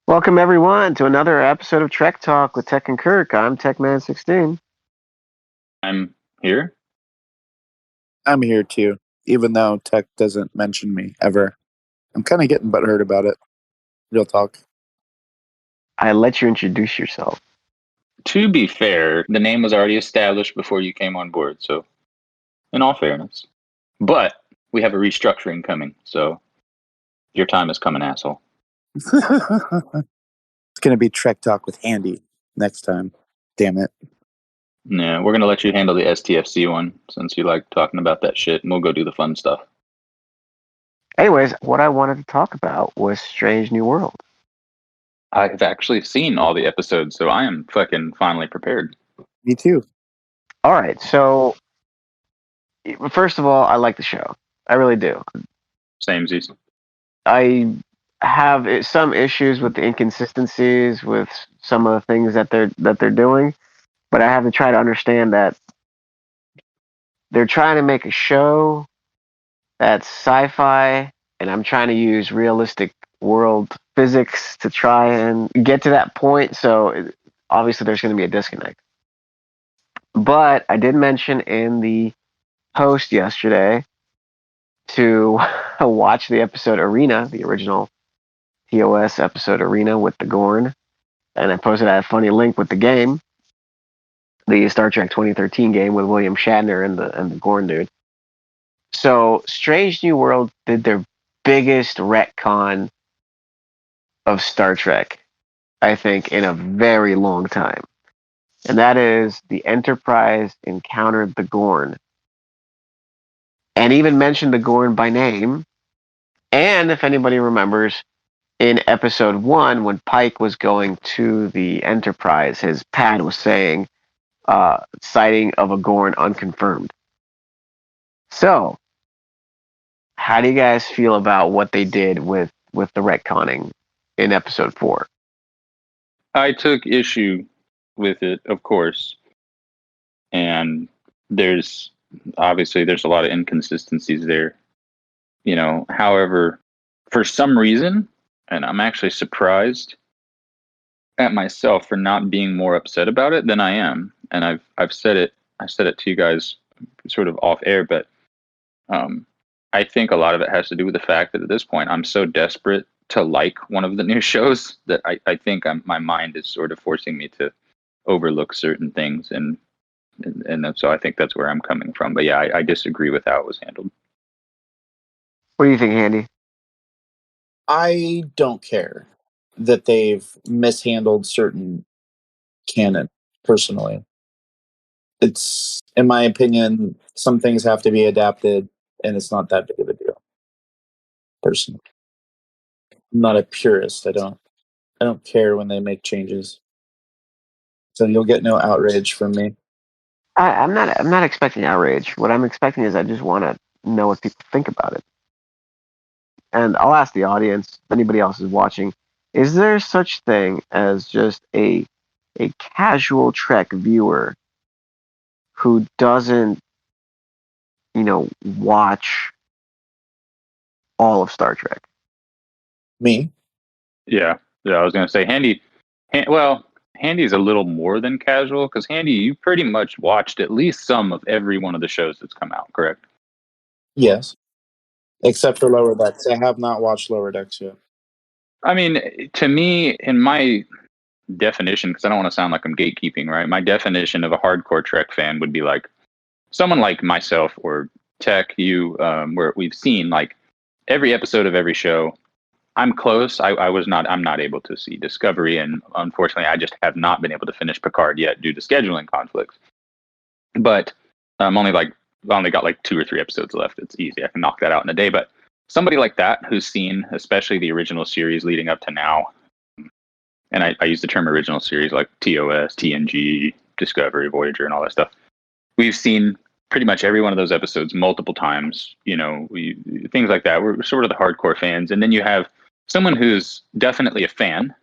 Welcome everyone to another episode of Trek Talk with Tech and Kirk. I'm TechMan16. I'm here. I'm here too, even though Tech doesn't mention me ever. I'm kind of getting butthurt about it. Real talk. I let you introduce yourself. To be fair, the name was already established before you came on board, so in all fairness. But we have a restructuring coming, so your time is coming, asshole. It's going to be Trek Talk with Handy next time. Damn it. Yeah, we're going to let you handle the STFC one since you like talking about that shit, and we'll go do the fun stuff. Anyways, what I wanted to talk about was Strange New World. I've actually seen all the episodes, so I am fucking finally prepared. Me too. All right, so first of all, I like the show. I really do. Samesies. I have some issues with the inconsistencies with some of the things that they're doing, but I have to try to understand that they're trying to make a show that's sci-fi, and I'm trying to use realistic world physics to try and get to that point. So obviously there's going to be a disconnect. But I did mention in the post yesterday to watch the episode Arena, the original TOS episode Arena with the Gorn. And I posted a funny link with the game, the Star Trek 2013 game with William Shatner and the Gorn dude. So Strange New World did their biggest retcon of Star Trek, I think, in a very long time. And that is the Enterprise encountered the Gorn. And even mentioned the Gorn by name. And if anybody remembers, in episode 1, when Pike was going to the Enterprise, his pad was saying, sighting of a Gorn unconfirmed. So, how do you guys feel about what they did with the retconning in episode 4? I took issue with it, of course. And there's a lot of inconsistencies there. However, for some reason, and I'm actually surprised at myself for not being more upset about it than I am. And I said it to you guys sort of off air, but I think a lot of it has to do with the fact that at this point I'm so desperate to like one of the new shows that I think my mind is sort of forcing me to overlook certain things, and so I think that's where I'm coming from. But yeah, I disagree with how it was handled. What do you think, Handy? I don't care that they've mishandled certain canon, personally. It's, in my opinion, some things have to be adapted, and it's not that big of a deal. Personally. I'm not a purist. I don't care when they make changes. So you'll get no outrage from me. I'm not expecting outrage. What I'm expecting is I just want to know what people think about it. And I'll ask the audience, if anybody else is watching, is there such thing as just a casual Trek viewer who doesn't, watch all of Star Trek? Me? Yeah, I was gonna say Handy's a little more than casual, because Handy, you pretty much watched at least some of every one of the shows that's come out, correct? Yes. Except for Lower Decks. I have not watched Lower Decks yet. I mean, to me, in my definition, because I don't want to sound like I'm gatekeeping, right? My definition of a hardcore Trek fan would be like someone like myself or Tech, you, where we've seen like every episode of every show. I'm close. I'm not able to see Discovery, and unfortunately, I just have not been able to finish Picard yet due to scheduling conflicts. But I'm only got like 2 or 3 episodes left. It's easy. I can knock that out in a day. But somebody like that who's seen, especially the original series leading up to now, and I use the term original series like TOS, TNG, Discovery, Voyager, and all that stuff. We've seen pretty much every one of those episodes multiple times. Things like that. We're sort of the hardcore fans, and then you have someone who's definitely a fan,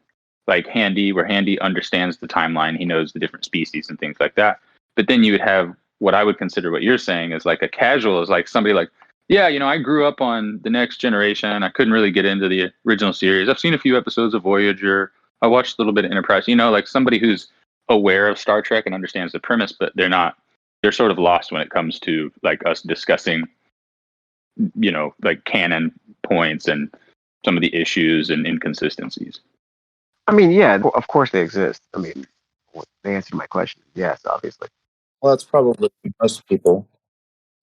like Handy, where Handy understands the timeline. He knows the different species and things like that. But then you would have what I would consider what you're saying is like a casual, is like somebody like, Yeah, I grew up on The Next Generation. I couldn't really get into the original series. I've seen a few episodes of Voyager. I watched a little bit of Enterprise. Like somebody who's aware of Star Trek and understands the premise, but they're sort of lost when it comes to like us discussing, like canon points and some of the issues and inconsistencies. I mean, yeah, of course they exist. I mean, the answer to my question is yes, obviously. Well, that's probably most people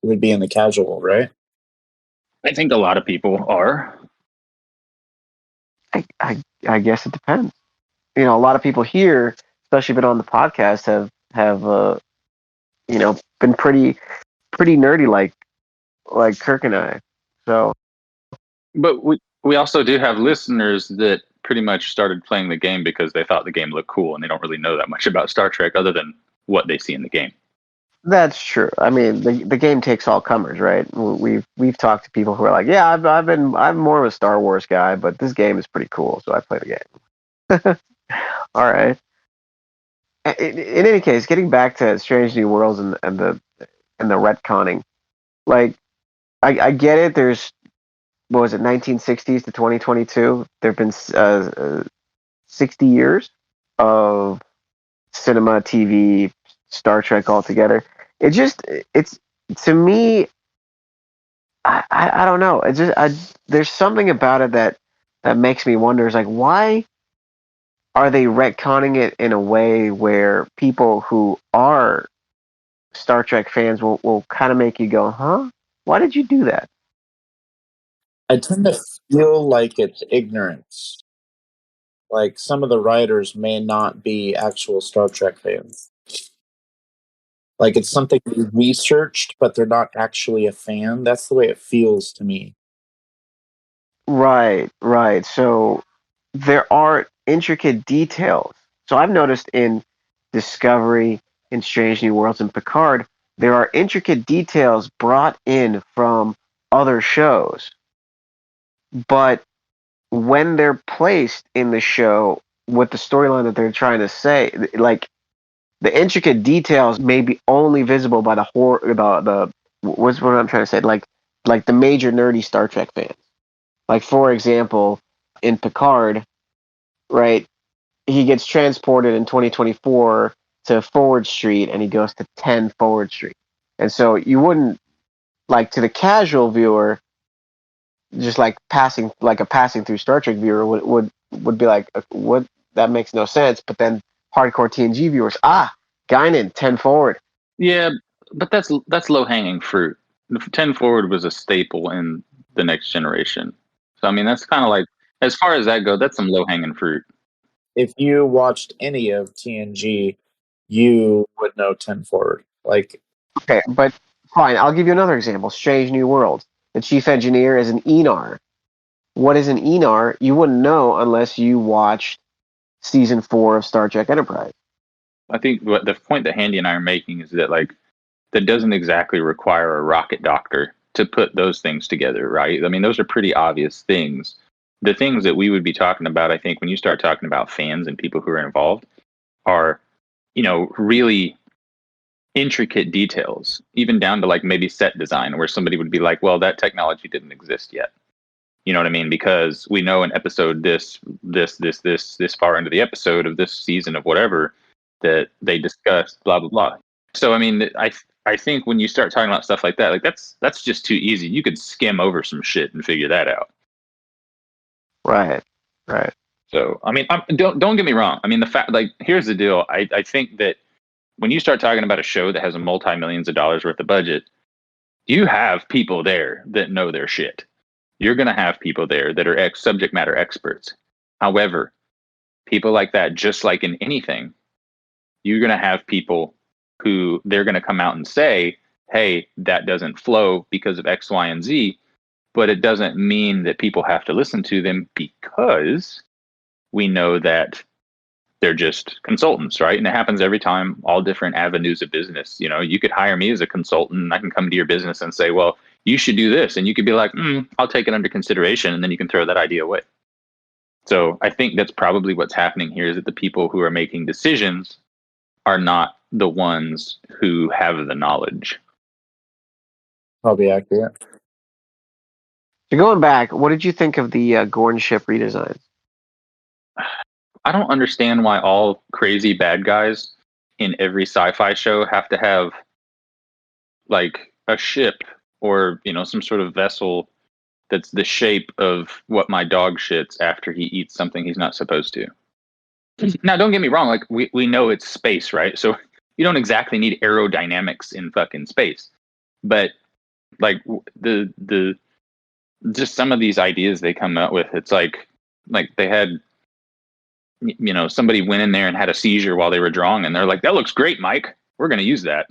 would be in the casual, right? I think a lot of people are. I guess it depends. A lot of people here, especially been on the podcast, have been pretty nerdy like Kirk and I. So, but we also do have listeners that pretty much started playing the game because they thought the game looked cool, and they don't really know that much about Star Trek other than what they see in the game. that's true. I mean, the game takes all comers, right? We've talked to people who are like, yeah, I'm more of a Star Wars guy, but this game is pretty cool, so I play the game. All right. In any case, getting back to Strange New Worlds and the retconning, like I get it. There's what was it, 1960s to 2022? There've been 60 years of cinema, TV, Star Trek altogether. It's to me, I don't know. There's something about it that makes me wonder. Is like, why are they retconning it in a way where people who are Star Trek fans will kind of make you go, huh? Why did you do that? I tend to feel like it's ignorance. Like some of the writers may not be actual Star Trek fans. Like it's something they researched, but they're not actually a fan. That's the way it feels to me. Right, right. So there are intricate details. So I've noticed in Discovery, in Strange New Worlds, and Picard, there are intricate details brought in from other shows. But when they're placed in the show with the storyline that they're trying to say, like the intricate details may be only visible by the horror, the what's what I'm trying to say, like the major nerdy Star Trek fans. Like for example, in Picard, right? He gets transported in 2024 to Forward Street, and he goes to 10 Forward Street. And so you wouldn't, like, to the casual viewer, just like a passing through Star Trek viewer would be like, what? That makes no sense. But then hardcore TNG viewers, Guinan 10 Forward. Yeah, but that's low hanging fruit. The 10 forward was a staple in The Next Generation. So I mean, that's kind of like, as far as that goes, that's some low hanging fruit. If you watched any of TNG, you would know 10 forward. Like, Okay, but fine. I'll give you another example. Strange New Worlds. The chief engineer is an Aenar. What is an Aenar? You wouldn't know unless you watched season 4 of Star Trek Enterprise. I think what the point that Handy and I are making is that like that doesn't exactly require a rocket doctor to put those things together, right? I mean, those are pretty obvious things. The things that we would be talking about, I think, when you start talking about fans and people who are involved, are really intricate details, even down to like maybe set design, where somebody would be like, well, that technology didn't exist yet. You know what I mean? Because we know in episode this far into the episode of this season of whatever that they discussed blah blah blah. So I mean, I think when you start talking about stuff like that, like that's just too easy. You could skim over some shit and figure that out. Right, right. So I mean, don't get me wrong. I mean, the fact, like, here's the deal. I think that when you start talking about a show that has a multi-millions of dollars worth of budget, you have people there that know their shit. You're going to have people there that are subject matter experts. However, people like that, just like in anything, you're going to have people who they're going to come out and say, hey, that doesn't flow because of X, Y, and Z. But it doesn't mean that people have to listen to them because we know that they're just consultants, right? And it happens every time, all different avenues of business. You could hire me as a consultant and I can come to your business and say, well, you should do this. And you could be like, I'll take it under consideration. And then you can throw that idea away. So I think that's probably what's happening here, is that the people who are making decisions are not the ones who have the knowledge. probably accurate. So going back, what did you think of the Gorn ship redesigns? I don't understand why all crazy bad guys in every sci-fi show have to have like a ship or some sort of vessel that's the shape of what my dog shits after he eats something he's not supposed to. Now, don't get me wrong. Like we know it's space, right? So you don't exactly need aerodynamics in fucking space, but like the just some of these ideas they come out with, it's like they had somebody went in there and had a seizure while they were drawing, and they're like, "That looks great, Mike. We're gonna use that."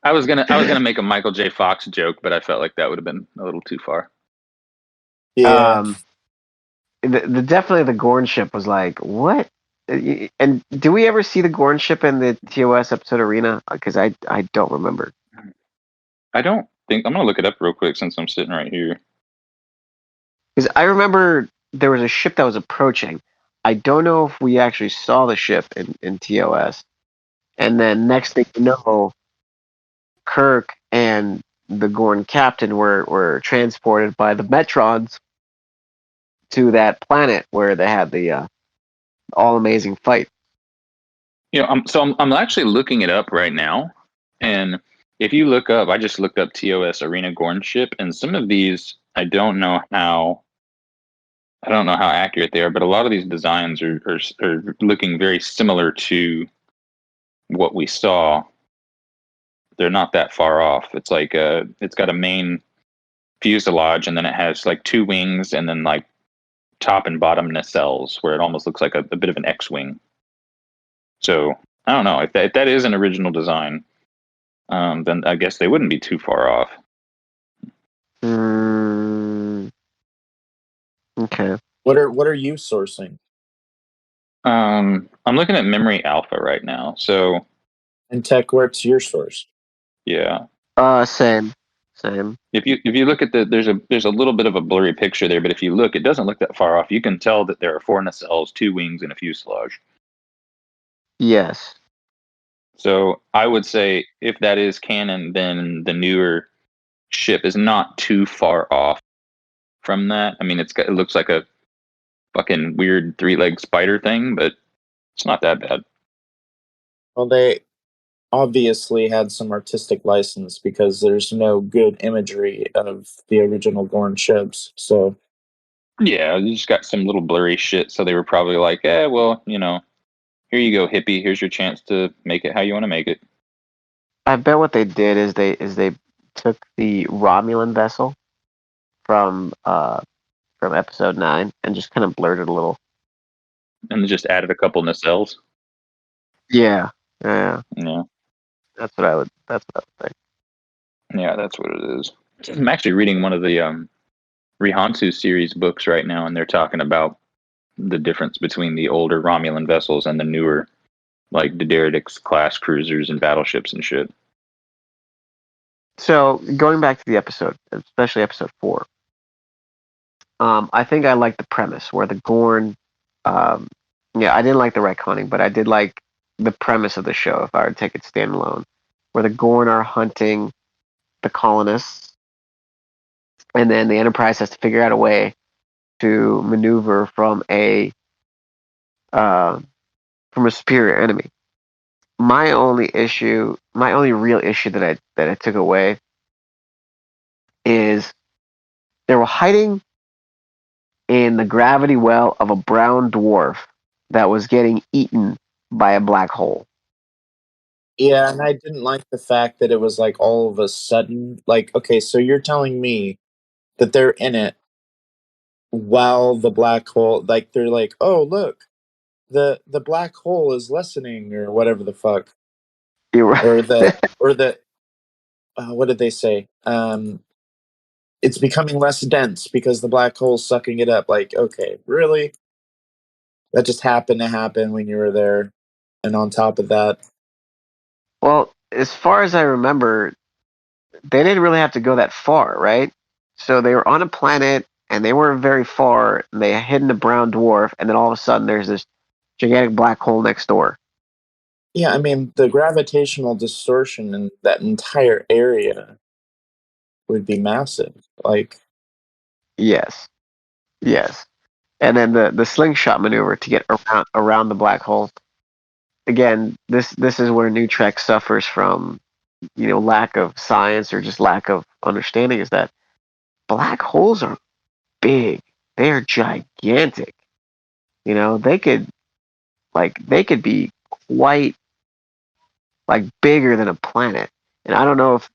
I was gonna make a Michael J. Fox joke, but I felt like that would have been a little too far. Yeah. The definitely the Gorn ship was like, what? And do we ever see the Gorn ship in the TOS episode Arena? Because I don't remember. I don't think I'm gonna look it up real quick since I'm sitting right here. Because I remember there was a ship that was approaching. I don't know if we actually saw the ship in TOS. And then next thing you know, Kirk and the Gorn captain were transported by the Metrons to that planet where they had the all amazing fight. I'm actually looking it up right now, and if you look up, I just looked up TOS Arena Gorn ship, and some of these I don't know how accurate they are, but a lot of these designs are looking very similar to what we saw. They're not that far off. It's like it's got a main fuselage, and then it has like two wings, and then like top and bottom nacelles, where it almost looks like a bit of an X-wing. So I don't know if that is an original design. Then I guess they wouldn't be too far off. Okay. What are you sourcing? I'm looking at Memory Alpha right now. So, And Tech, what's your source? yeah. Same. If you look at there's a little bit of a blurry picture there, but if you look, it doesn't look that far off. You can tell that there are four nacelles, two wings, and a fuselage. Yes. So I would say if that is canon, then the newer ship is not too far off from that. I mean, it looks like a fucking weird three-legged spider thing, but it's not that bad. Well, they obviously had some artistic license because there's no good imagery of the original Gorn ships. So yeah, you just got some little blurry shit. So they were probably like, well, here you go, hippie. Here's your chance to make it how you want to make it. I bet what they did is they took the Romulan vessel from episode 9 and just kind of blurred it a little. And just added a couple nacelles. Yeah. Yeah. That's what I would think. Yeah, that's what it is. I'm actually reading one of the Rihansu series books right now, and they're talking about the difference between the older Romulan vessels and the newer, like D'Deridex class cruisers and battleships and shit. So going back to the episode, especially episode 4, I think I like the premise where the Gorn. I didn't like the retconning, but I did like the premise of the show. If I were to take it standalone, where the Gorn are hunting the colonists, and then the Enterprise has to figure out a way to maneuver from a superior enemy. My only real issue that I took away is they were hiding in the gravity well of a brown dwarf that was getting eaten by a black hole. yeah, and I didn't like the fact that it was like all of a sudden, like, okay, so you're telling me that they're in it while the black hole, like, they're like, oh, look, the black hole is lessening or whatever the fuck. You're right. Or the what did they say? It's becoming less dense because the black hole's sucking it up. Like, okay, really? That just happened to happen when you were there. And on top of that, Well, as far as I remember, they didn't really have to go that far, right? So they were on a planet and they weren't very far. And they had hidden a brown dwarf, and then all of a sudden there's this gigantic black hole next door. yeah, I mean, the gravitational distortion in that entire area would be massive. Like, Yes, yes. And then the slingshot maneuver to get around the black hole. Again, this is where New Trek suffers from, lack of science or just lack of understanding. Is that black holes are big. They are gigantic. They could be quite like bigger than a planet. And I don't know if,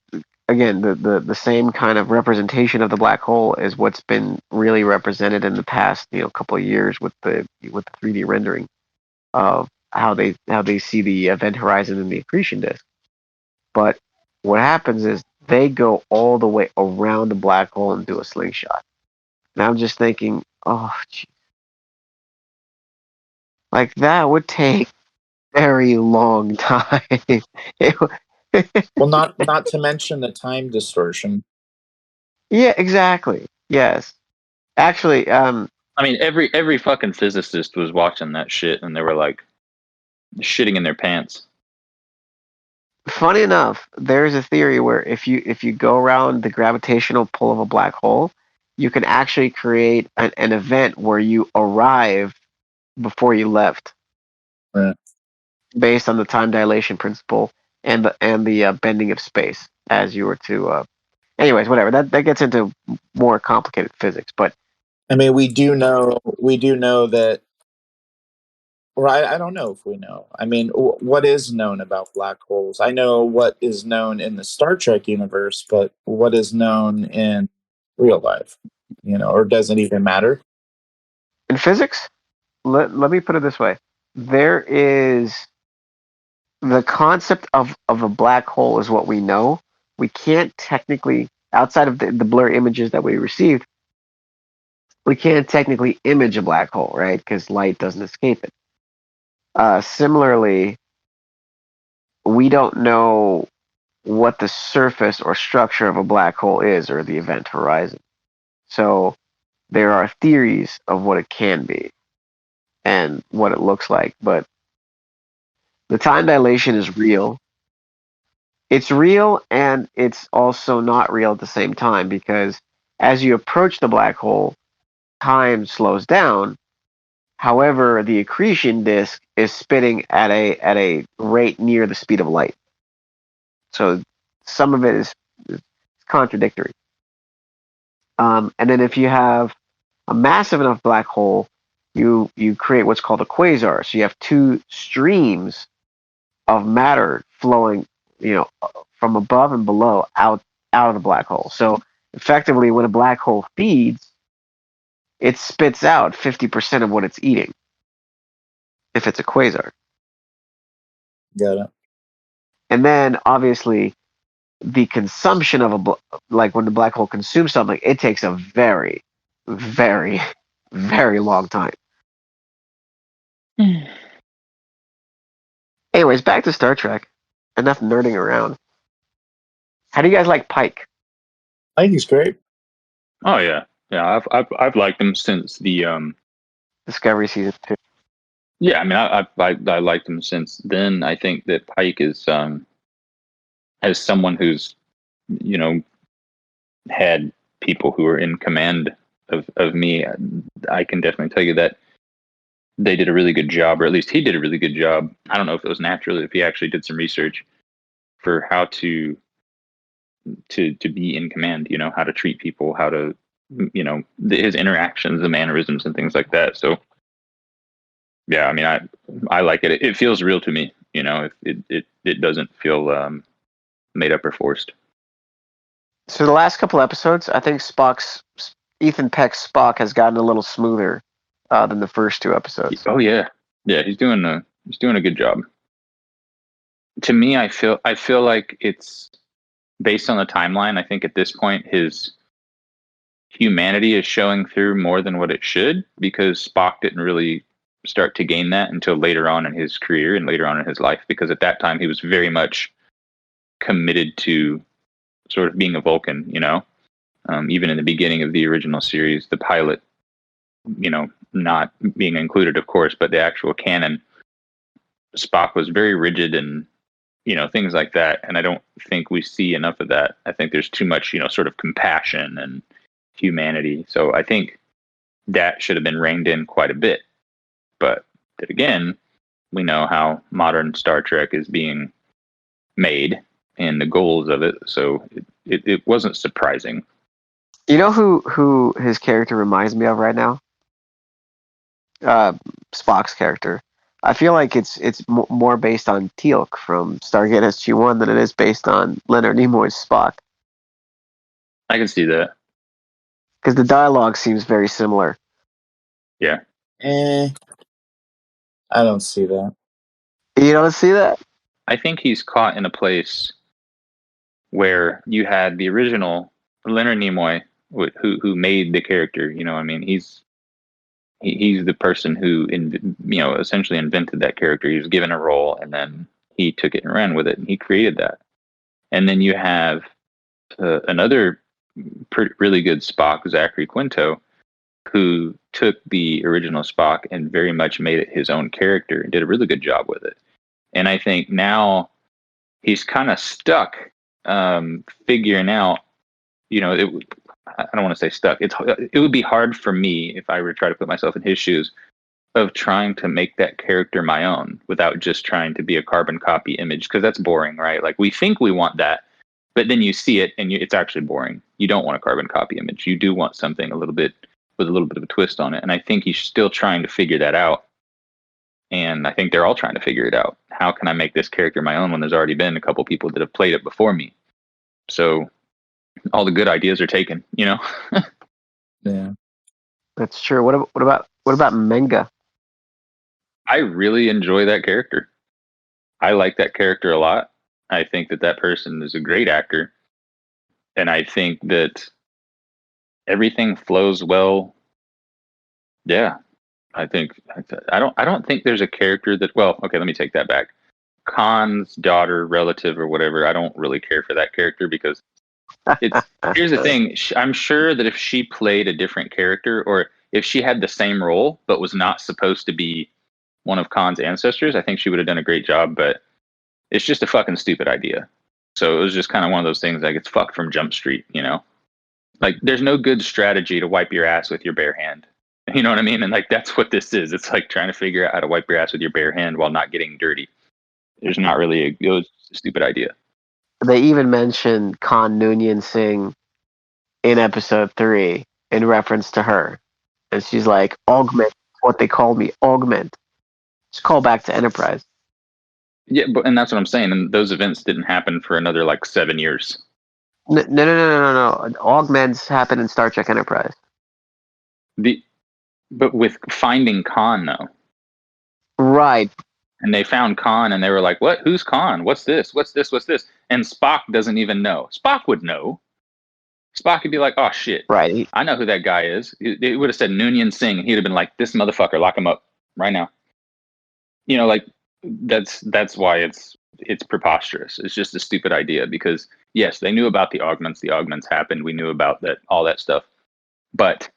again, the same kind of representation of the black hole is what's been really represented in the past couple of years with the 3D rendering of how they see the event horizon and the accretion disk. But what happens is they go all the way around the black hole and do a slingshot. And I'm just thinking, oh, geez. Like that would take very long time. well, not to mention the time distortion. Yeah, exactly. Yes. Actually, I mean, every fucking physicist was watching that shit, and they were like shitting in their pants. funny enough, there's a theory where if you go around the gravitational pull of a black hole, you can actually create an event where you arrive before you left, Right. based on the time dilation principle and the bending of space as you were to. Anyways, whatever. That gets into more complicated physics, but I mean, we do know that. Or I don't know if we know. I mean, what is known about black holes? I know what is known in the Star Trek universe, but what is known in real life? Or does it even matter? in physics, let me put it this way: there is the concept of a black hole is what we know. We can't technically, outside of the blur images that we received, we can't technically image a black hole, right? Because light doesn't escape it. Similarly, we don't know what the surface or structure of a black hole is, or the event horizon. So there are theories of what it can be and what it looks like, but the time dilation is real. It's real, and it's also not real at the same time, because as you approach the black hole, time slows down. However, the accretion disk is spinning at a rate near the speed of light. So some of it is contradictory. And then if you have a massive enough black hole, you create what's called a quasar. So you have two streams of matter flowing, from above and below out of the black hole. So effectively, when a black hole feeds, it spits out 50% of what it's eating, if it's a quasar. Got it. And then obviously the consumption of like when the black hole consumes something, it takes a very, very, very long time. Anyways, back to Star Trek. Enough nerding around. How do you guys like Pike? I think he's great. Oh yeah, yeah. I've liked him since the Discovery season 2. Yeah, I mean, I liked him since then. I think that Pike is as someone who's had people who are in command of me, I can definitely tell you that they did a really good job, or at least he did a really good job. I don't know if it was natural, if he actually did some research for how to be in command. How to treat people, how to his interactions, the mannerisms, and things like that. So yeah, I mean, I like it. It feels real to me. It doesn't feel made up or forced. So the last couple episodes, I think Ethan Peck's Spock has gotten a little smoother than the first 2 episodes. Oh yeah, he's doing a good job. To me, I feel like it's based on the timeline. I think at this point his humanity is showing through more than what it should, because Spock didn't really start to gain that until later on in his career and later on in his life, because at that time he was very much committed to sort of being a Vulcan, even in the beginning of the original series, the pilot, not being included, of course, but the actual canon, Spock was very rigid and things like that. And I don't think we see enough of that. I think there's too much, sort of compassion and humanity. So I think that should have been reined in quite a bit. But then again, we know how modern Star Trek is being made and the goals of it. So it wasn't surprising. You know who his character reminds me of right now? Spock's character. I feel like it's more based on Teal'c from Stargate SG1 than it is based on Leonard Nimoy's Spock. I can see that. Because the dialogue seems very similar. Yeah. I don't see that. You don't see that? I think he's caught in a place where you had the original Leonard Nimoy, who made the character. He's the person who essentially invented that character. He was given a role, and then he took it and ran with it, and he created that. And then you have another really good Spock, Zachary Quinto, who took the original Spock and very much made it his own character and did a really good job with it. And I think now he's kind of stuck figuring out, I don't want to say stuck. It would be hard for me if I were to try to put myself in his shoes of trying to make that character my own without just trying to be a carbon copy image, because that's boring, right? Like, we think we want that, but then you see it and it's actually boring. You don't want a carbon copy image. You do want something with a little bit of a twist on it. And I think he's still trying to figure that out. And I think they're all trying to figure it out. How can I make this character my own when there's already been a couple people that have played it before me? So all the good ideas are taken, Yeah, That's true. What about Menga? I really enjoy that character. I like that character a lot. I think that person is a great actor. And I think that everything flows well. Yeah. I don't think there's a character that, well, okay, let me take that back. Khan's daughter, relative, or whatever, I don't really care for that character because here's the thing. I'm sure that if she played a different character, or if she had the same role but was not supposed to be one of Khan's ancestors, I think she would have done a great job. But it's just a fucking stupid idea. So it was just kind of one of those things, like, it's fucked from Jump Street, Like, there's no good strategy to wipe your ass with your bare hand. You know what I mean? And like, that's what this is. It's like trying to figure out how to wipe your ass with your bare hand while not getting dirty. There's not really it was a stupid idea. They even mentioned Khan Noonien-Singh in episode 3 in reference to her. And she's like, augment, what they called me, augment. Just call back to Enterprise. Yeah, and that's what I'm saying. And those events didn't happen for another like 7 years. No. Augments happen in Star Trek Enterprise. But with finding Khan, though. Right. And they found Khan, and they were like, what? Who's Khan? What's this? What's this? What's this? And Spock doesn't even know. Spock would know. Spock would be like, oh, shit. Right. I know who that guy is. It would have said Noonien-Singh, and he'd have been like, this motherfucker, lock him up right now. Like, that's why it's preposterous. It's just a stupid idea because, yes, they knew about the augments. The augments happened. We knew about that, all that stuff. But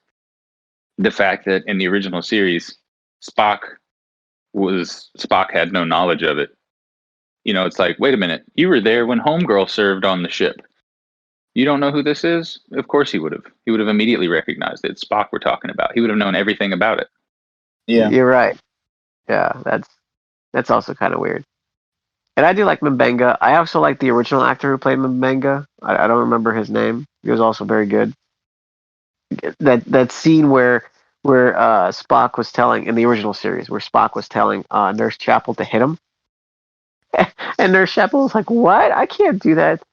the fact that in the original series, Spock had no knowledge of it. It's like, wait a minute, you were there when Homegirl served on the ship. You don't know who this is? Of course he would have. He would have immediately recognized it. It's Spock we're talking about. He would have known everything about it. Yeah, you're right. Yeah, that's also kind of weird. And I do like M'Benga. I also like the original actor who played M'Benga. I don't remember his name. He was also very good. That scene where Spock was telling, in the original series, where Spock was telling Nurse Chapel to hit him, and Nurse Chapel was like, "What? I can't do that."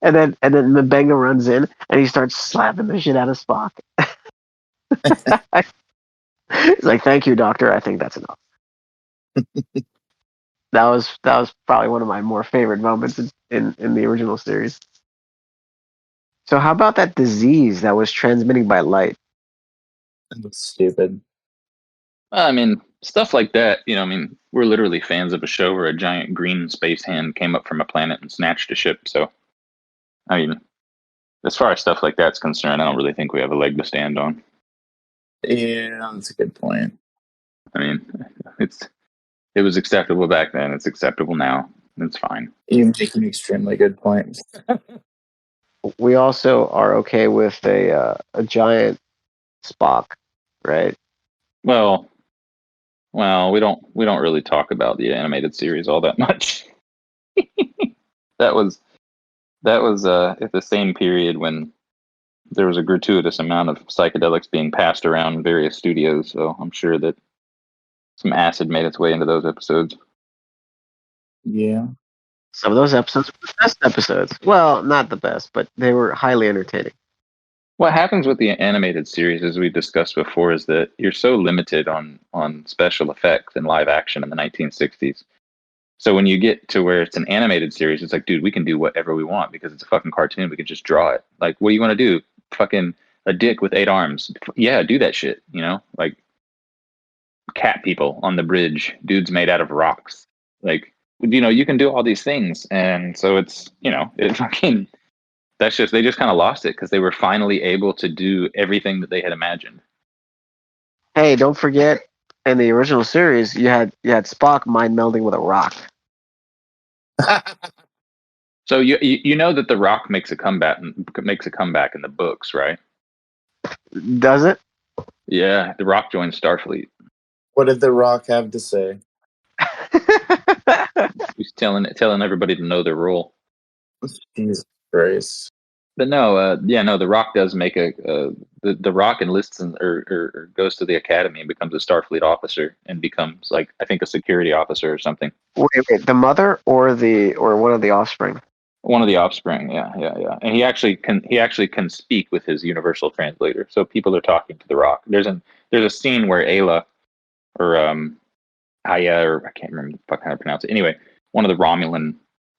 And then M'Benga runs in and he starts slapping the shit out of Spock. He's like, "Thank you, Doctor. I think that's enough." That was probably one of my more favorite moments in the original series. So how about that disease that was transmitting by light? that's stupid. I mean, stuff like that, we're literally fans of a show where a giant green space hand came up from a planet and snatched a ship. So, I mean, as far as stuff like that's concerned, I don't really think we have a leg to stand on. Yeah, that's a good point. I mean, it was acceptable back then. It's acceptable now. It's fine. You make an extremely good point. We also are okay with a giant Spock, right? Well, we don't really talk about the animated series all that much. that was at the same period when there was a gratuitous amount of psychedelics being passed around in various studios, so I'm sure that some acid made its way into those episodes. Yeah. Some of those episodes were the best episodes. Well, not the best, but they were highly entertaining. What happens with the animated series, as we discussed before, is that you're so limited on special effects and live action in the 1960s. So when you get to where it's an animated series, it's like, dude, we can do whatever we want because it's a fucking cartoon. We can just draw it. Like, what do you want to do? Fucking a dick with 8 arms. Yeah, do that shit, you know? Like, cat people on the bridge, dudes made out of rocks. Like, you know, you can do all these things. And so it's, you know, it fucking, that's just, they just kind of lost it because they were finally able to do everything that they had imagined. Hey, don't forget, in the original series, you had Spock mind melding with a rock. So you know that the Rock makes a comeback in the books, right? Does it? Yeah, the Rock joins Starfleet. What did The Rock have to say? He's telling everybody to know their role. Jesus Christ. But no, the Rock does make the Rock enlists or goes to the academy and becomes a Starfleet officer and becomes, like, I think, a security officer or something. Wait, the mother or one of the offspring? One of the offspring, yeah. And he actually can speak with his universal translator. So people are talking to the Rock. There's a scene where Ayla or Aya, or I can't remember the fuck how to pronounce it. Anyway, one of the Romulan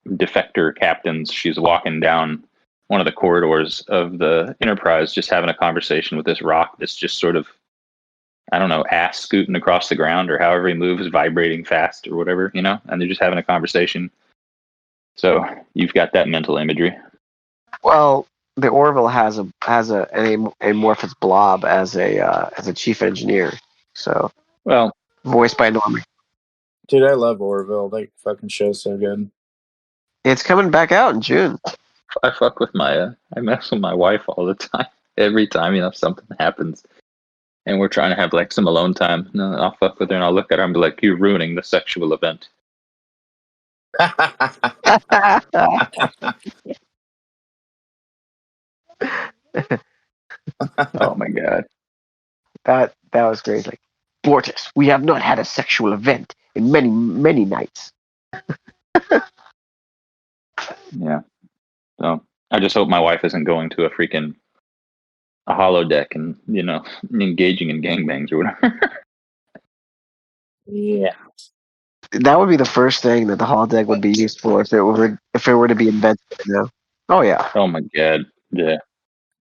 defector captains, she's walking down one of the corridors of the Enterprise, just having a conversation with this Rock that's just sort of, I don't know, ass scooting across the ground or however he moves, vibrating fast or whatever, you know, and they're just having a conversation. So you've got that mental imagery. Well, the Orville has an amorphous blob as a chief engineer. So, well, voiced by Norman. Dude, I love Orville. That fucking show's so good. It's coming back out in June. I fuck with I mess with my wife all the time. Every time, you know, something happens and we're trying to have like some alone time, no, I'll fuck with her and I'll look at her and be like, you're ruining the sexual event. Oh my God. That was great. Like, Borges, we have not had a sexual event in many, many nights. Yeah. So I just hope my wife isn't going to a holodeck and, you know, engaging in gangbangs or whatever. Yeah. That would be the first thing that the holodeck would be used for if it were to be invented now. Oh yeah. Oh my God. Yeah.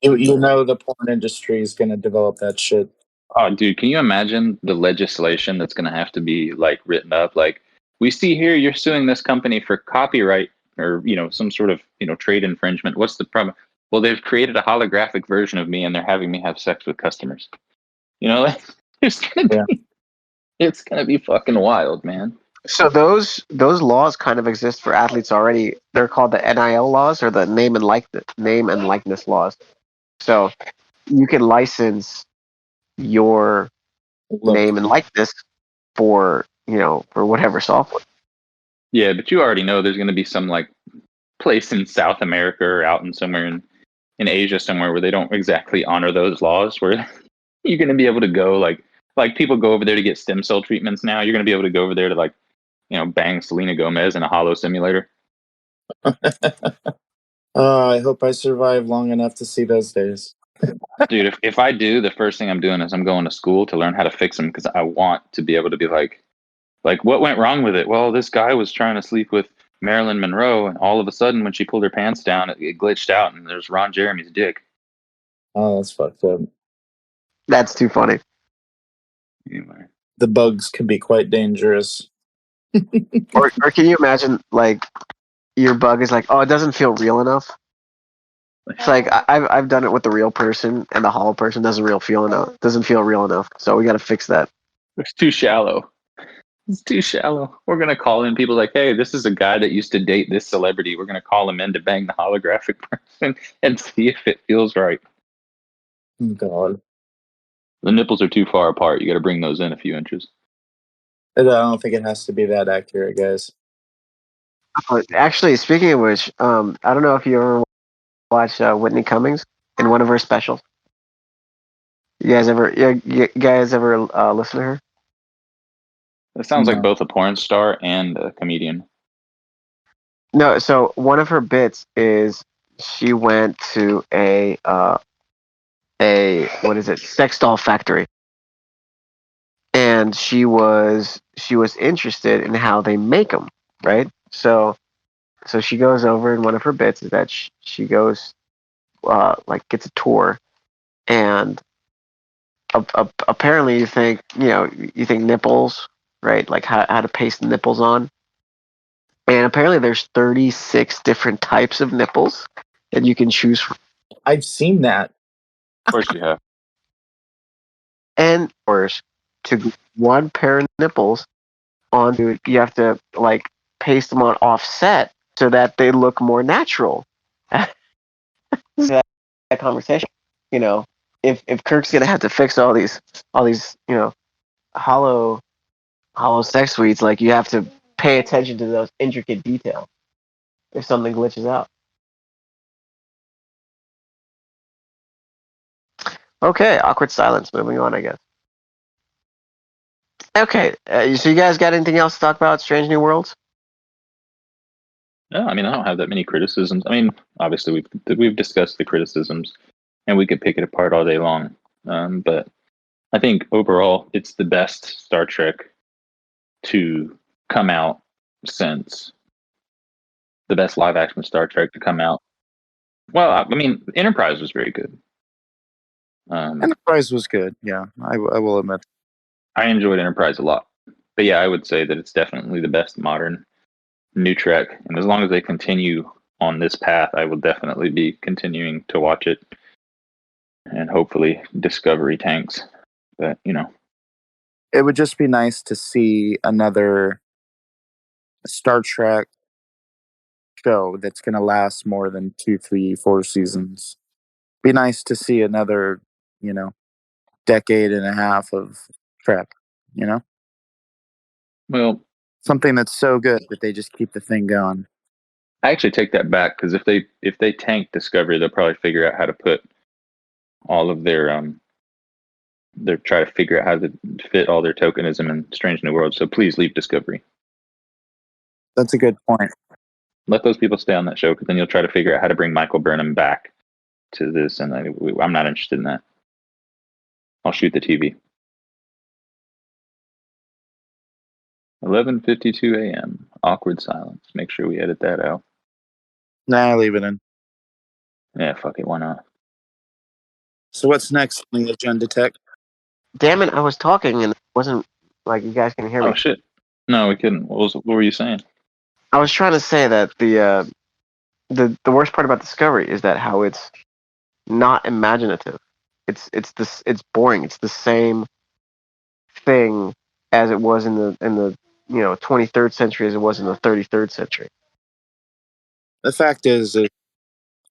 You know the porn industry is going to develop that shit. Oh, dude, can you imagine the legislation that's going to have to be like written up? Like, we see here you're suing this company for copyright or, you know, some sort of, you know, trade infringement. What's the problem? Well, they've created a holographic version of me and they're having me have sex with customers. You know, it's gonna be fucking wild, man. So those laws kind of exist for athletes already. They're called the NIL laws, or the name and likeness laws. So you can license your name and likeness for whatever software. Yeah, but you already know there's gonna be some like place in South America or out in somewhere in Asia somewhere where they don't exactly honor those laws, where you're gonna be able to go like people go over there to get stem cell treatments now. You're gonna be able to go over there to, like, you know, bang Selena Gomez in a holo simulator. I hope I survive long enough to see those days. Dude, if I do, the first thing I'm doing is I'm going to school to learn how to fix them because I want to be able to be like, what went wrong with it? Well, this guy was trying to sleep with Marilyn Monroe, and all of a sudden, when she pulled her pants down, it glitched out, and there's Ron Jeremy's dick. Oh, that's fucked up. That's too funny. Anyway. The bugs can be quite dangerous. or can you imagine, like, your bug is like, oh, it doesn't feel real enough. It's like I've done it with the real person, and the hollow person doesn't feel real enough. So we got to fix that. It's too shallow. It's too shallow. We're gonna call in people like, hey, this is a guy that used to date this celebrity. We're gonna call him in to bang the holographic person and see if it feels right. Oh, God. The nipples are too far apart. You got to bring those in a few inches. I don't think it has to be that accurate, guys. Actually, speaking of which, I don't know if you ever watched Whitney Cummings in one of her specials. You guys ever listen to her? It sounds like No. both a porn star and a comedian. No. So one of her bits is she went to a what is it, sex doll factory, and she was interested in how they make them, right? So she goes over, and one of her bits is that she goes like gets a tour, and apparently you think nipples, right? Like how to paste the nipples on, and apparently there's 36 different types of nipples that you can choose from, I've seen that. Of course you have. and or to one pair of nipples onto, you have to like paste them on offset so that they look more natural. So that conversation, if Kirk's gonna have to fix all these hollow sex suites, like you have to pay attention to those intricate details if something glitches out. Okay, awkward silence. Moving on, I guess. Okay, so you guys got anything else to talk about? Strange New Worlds? No, I mean I don't have that many criticisms. I mean, obviously we've discussed the criticisms, and we could pick it apart all day long. But I think overall it's the best Star Trek to come out since the best live action Star Trek to come out. Well, I mean, Enterprise was very good. Enterprise was good. Yeah, I will admit. I enjoyed Enterprise a lot. But yeah, I would say that it's definitely the best modern new Trek. And as long as they continue on this path, I will definitely be continuing to watch it. And hopefully Discovery tanks. But, It would just be nice to see another Star Trek show that's going to last more than 2, 3, 4 seasons. Be nice to see another, decade and a half of Trek, well, something that's so good that they just keep the thing going. I actually take that back because if they tank Discovery, they'll probably figure out how to put all of their they're trying to figure out how to fit all their tokenism in Strange New Worlds. So please leave Discovery. That's a good point. Let those people stay on that show because then you'll try to figure out how to bring Michael Burnham back to this, and I'm not interested in that. I'll shoot the TV. 11:52 a.m. Awkward silence. Make sure we edit that out. Nah, leave it in. Yeah, fuck it. Why not? So what's next on the agenda, Tech? Damn it! I was talking and it wasn't like you guys can hear me. Oh shit! No, we couldn't. What were you saying? I was trying to say that the worst part about Discovery is that how it's not imaginative. It's boring. It's the same thing as it was in the 23rd century as it was in the 33rd century. The fact is that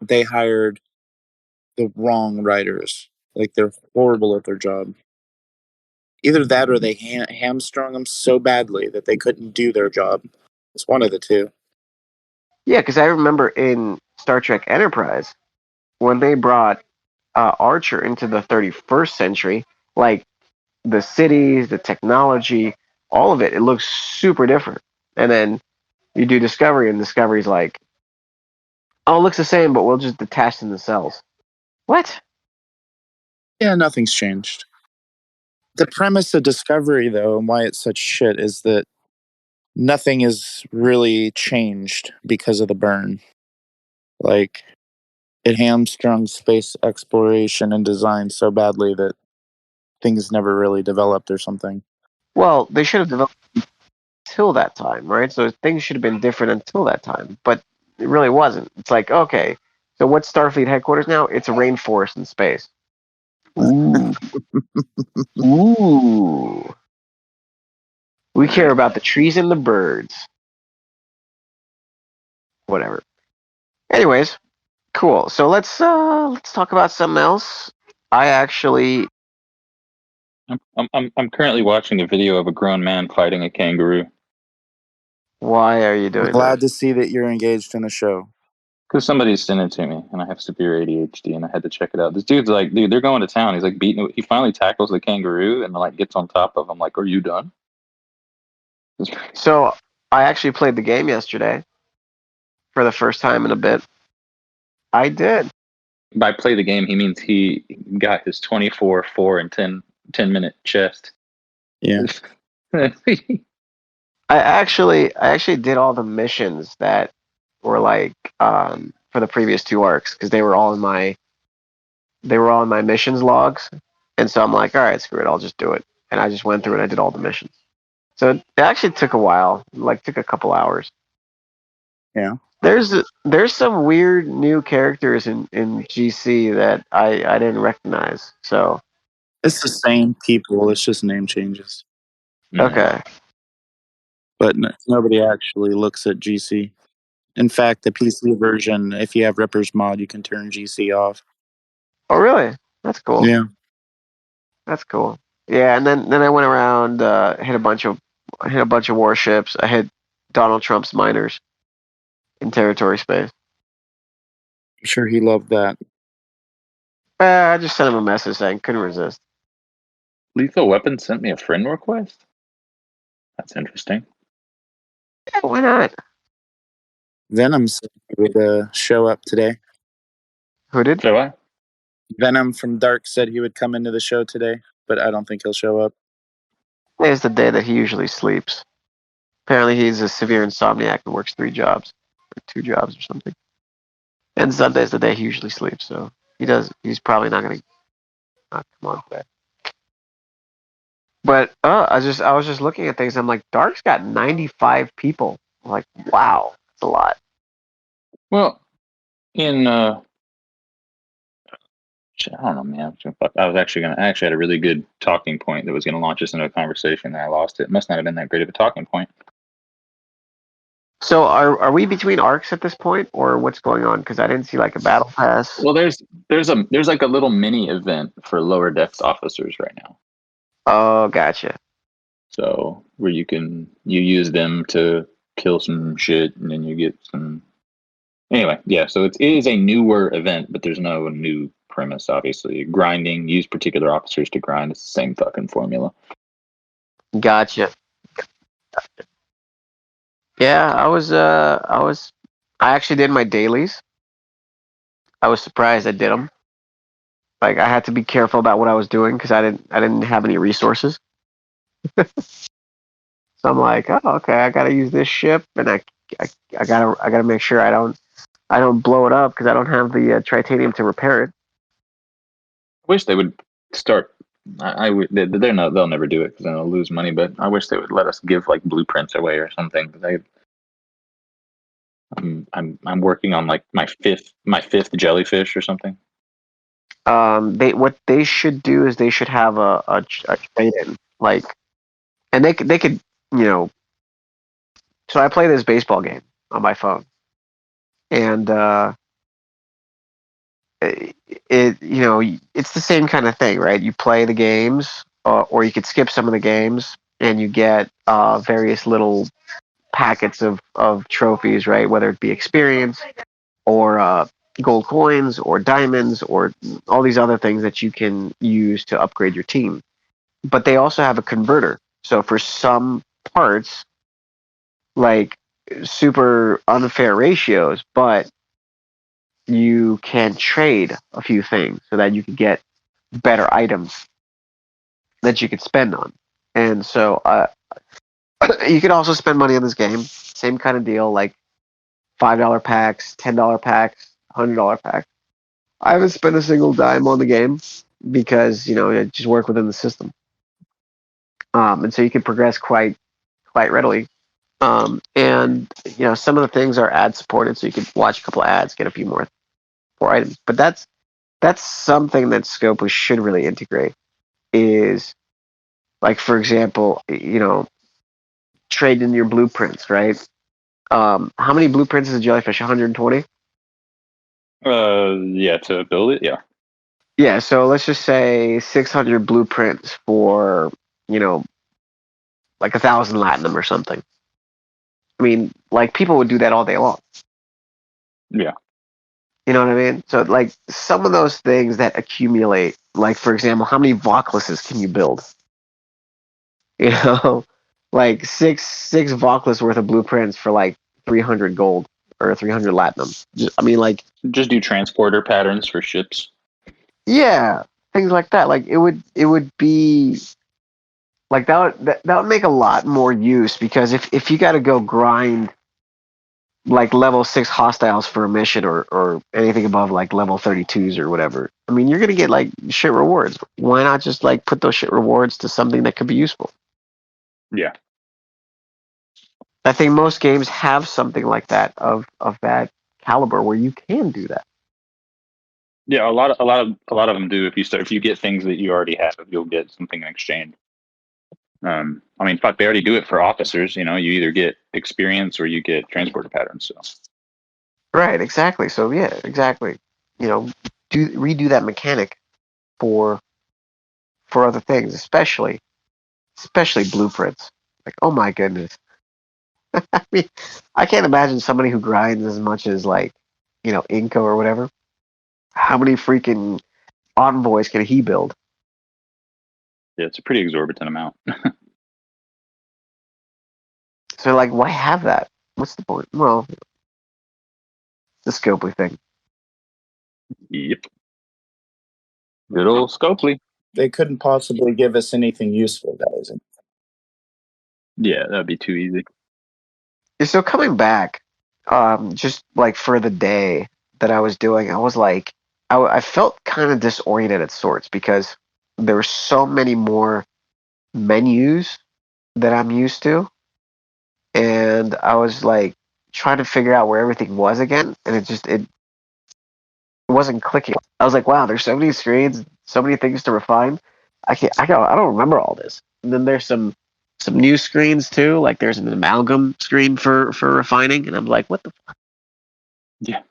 they hired the wrong writers. Like, they're horrible at their job. Either that or they hamstrung them so badly that they couldn't do their job. It's one of the two. Yeah, because I remember in Star Trek Enterprise when they brought Archer into the 31st century, like the cities, the technology, all of it looks super different. And then you do Discovery, and Discovery's like, oh, it looks the same, but we'll just detach in the cells. What? Yeah, nothing's changed. The premise of Discovery, though, and why it's such shit, is that nothing is really changed because of the burn. Like, it hamstrung space exploration and design so badly that things never really developed or something. Well, they should have developed until that time, right? So things should have been different until that time, but it really wasn't. It's like, okay, so what's Starfleet headquarters now? It's a rainforest in space. Ooh. Ooh. We care about the trees and the birds. Whatever. Anyways, cool. So let's talk about something else. I actually I'm currently watching a video of a grown man fighting a kangaroo. Why are you I'm doing glad that? to see that you're engaged in a show. Because somebody sent it to me, and I have severe ADHD, and I had to check it out. This dude's like, dude, they're going to town. He's like beating. He finally tackles the kangaroo and like gets on top of him. Like, are you done? So I actually played the game yesterday for the first time in a bit. I did. By play the game, he means he got his 24, 4, and 10-minute chest. Yeah. I actually did all the missions that were like for the previous two arcs because they were all in my missions logs, and so I'm like, all right, screw it, I'll just do it, and I just went through and I did all the missions. So it actually took a while, like took a couple hours. Yeah. There's some weird new characters in GC that I didn't recognize. So It's the same people. It's just name changes. okay, But nobody actually looks at GC. In fact, the PC version, if you have Ripper's mod, you can turn GC off. oh really? That's cool. Yeah. That's cool. Yeah, and then I went around, hit a bunch of warships. I hit Donald Trump's miners in territory space. I'm sure he loved that. I just sent him a message saying couldn't resist. Lethal Weapon sent me a friend request. That's interesting. Yeah, why not? Venom said he would show up today. Who did? So what? Venom from Dark said he would come into the show today, but I don't think he'll show up. Today's the day that he usually sleeps. Apparently, he's a severe insomniac and works 3 jobs, or 2 jobs, or something. And Sunday's the day he usually sleeps, so he's probably not going to come on today. But I was just looking at things. I'm like, Dark's got 95 people. I'm like, wow, that's a lot. Well, in I don't know, man. I actually had a really good talking point that was gonna launch us into a conversation, and I lost it. It must not have been that great of a talking point. So are we between arcs at this point, or what's going on? Because I didn't see like a battle pass. Well, there's like a little mini event for lower decks officers right now. Oh, gotcha. So where you use them to kill some shit, and then you get some. Anyway, yeah. So it is a newer event, but there's no new premise. Obviously, grinding, use particular officers to grind. It's the same fucking formula. Gotcha. Yeah, I actually did my dailies. I was surprised I did them. Like I had to be careful about what I was doing because I didn't have any resources. So I'm like, oh, okay, I gotta use this ship, and I gotta make sure I don't blow it up because I don't have the tritanium to repair it. I wish they would start. They'll never do it because then they'll lose money. But I wish they would let us give like blueprints away or something. I'm working on like my fifth jellyfish or something. What they should do is they should have a trade-in, like, and they could So I play this baseball game on my phone, and it's the same kind of thing, right? You play the games, or you could skip some of the games, and you get various little packets of trophies, right? Whether it be experience or gold coins or diamonds or all these other things that you can use to upgrade your team. But they also have a converter. So for some parts, like super unfair ratios, but you can trade a few things so that you can get better items that you could spend on. And so you can also spend money on this game. Same kind of deal, like $5 packs, $10 packs, $100 packs. I haven't spent a single dime on the game because it just work within the system, and so you can progress quite readily. And some of the things are ad supported, so you can watch a couple ads, get a few more items. But that's something that Scopus should really integrate. Is like, for example, trade in your blueprints, right? How many blueprints is a jellyfish? 120? Yeah, to build it, yeah. Yeah, so let's just say 600 blueprints for, like 1,000 latinum or something. I mean, like, people would do that all day long. Yeah. You know what I mean? So, like, some of those things that accumulate, like, for example, how many Vocluses can you build? You know, like six Voclus worth of blueprints for like 300 gold or 300 latinum. I mean, like, Just do transporter patterns for ships. yeah, things like that. Like, it would be like that would make a lot more use, because if you got to go grind like level 6 hostiles for a mission, or anything above like level 32s or whatever, I mean, you're gonna get like shit rewards. Why not just like put those shit rewards to something that could be useful? Yeah. I think most games have something like that, of that caliber, where you can do that. Yeah, a lot of them do. If you get things that you already have, you'll get something in exchange. I mean, fuck, they already do it for officers. You either get experience or you get transporter patterns. So Right, exactly. So yeah, exactly. Redo that mechanic for other things, especially blueprints. Like, oh my goodness. I mean, I can't imagine somebody who grinds as much as like, Inco or whatever. How many freaking envoys can he build? yeah, it's a pretty exorbitant amount. So like, why have that? What's the point? Well, the Scopely thing. Yep. Good old Scopely. They couldn't possibly give us anything useful, guys. Yeah, that'd be too easy. So coming back, just like for the day that I was doing, I was like, I felt kind of disoriented at sorts, because there were so many more menus that I'm used to, and I was like trying to figure out where everything was again, and it wasn't clicking. I was like, wow, there's so many screens, so many things to refine. I don't remember all this. And then there's some new screens too. Like, there's an amalgam screen for refining, and I'm like, what the. Yeah.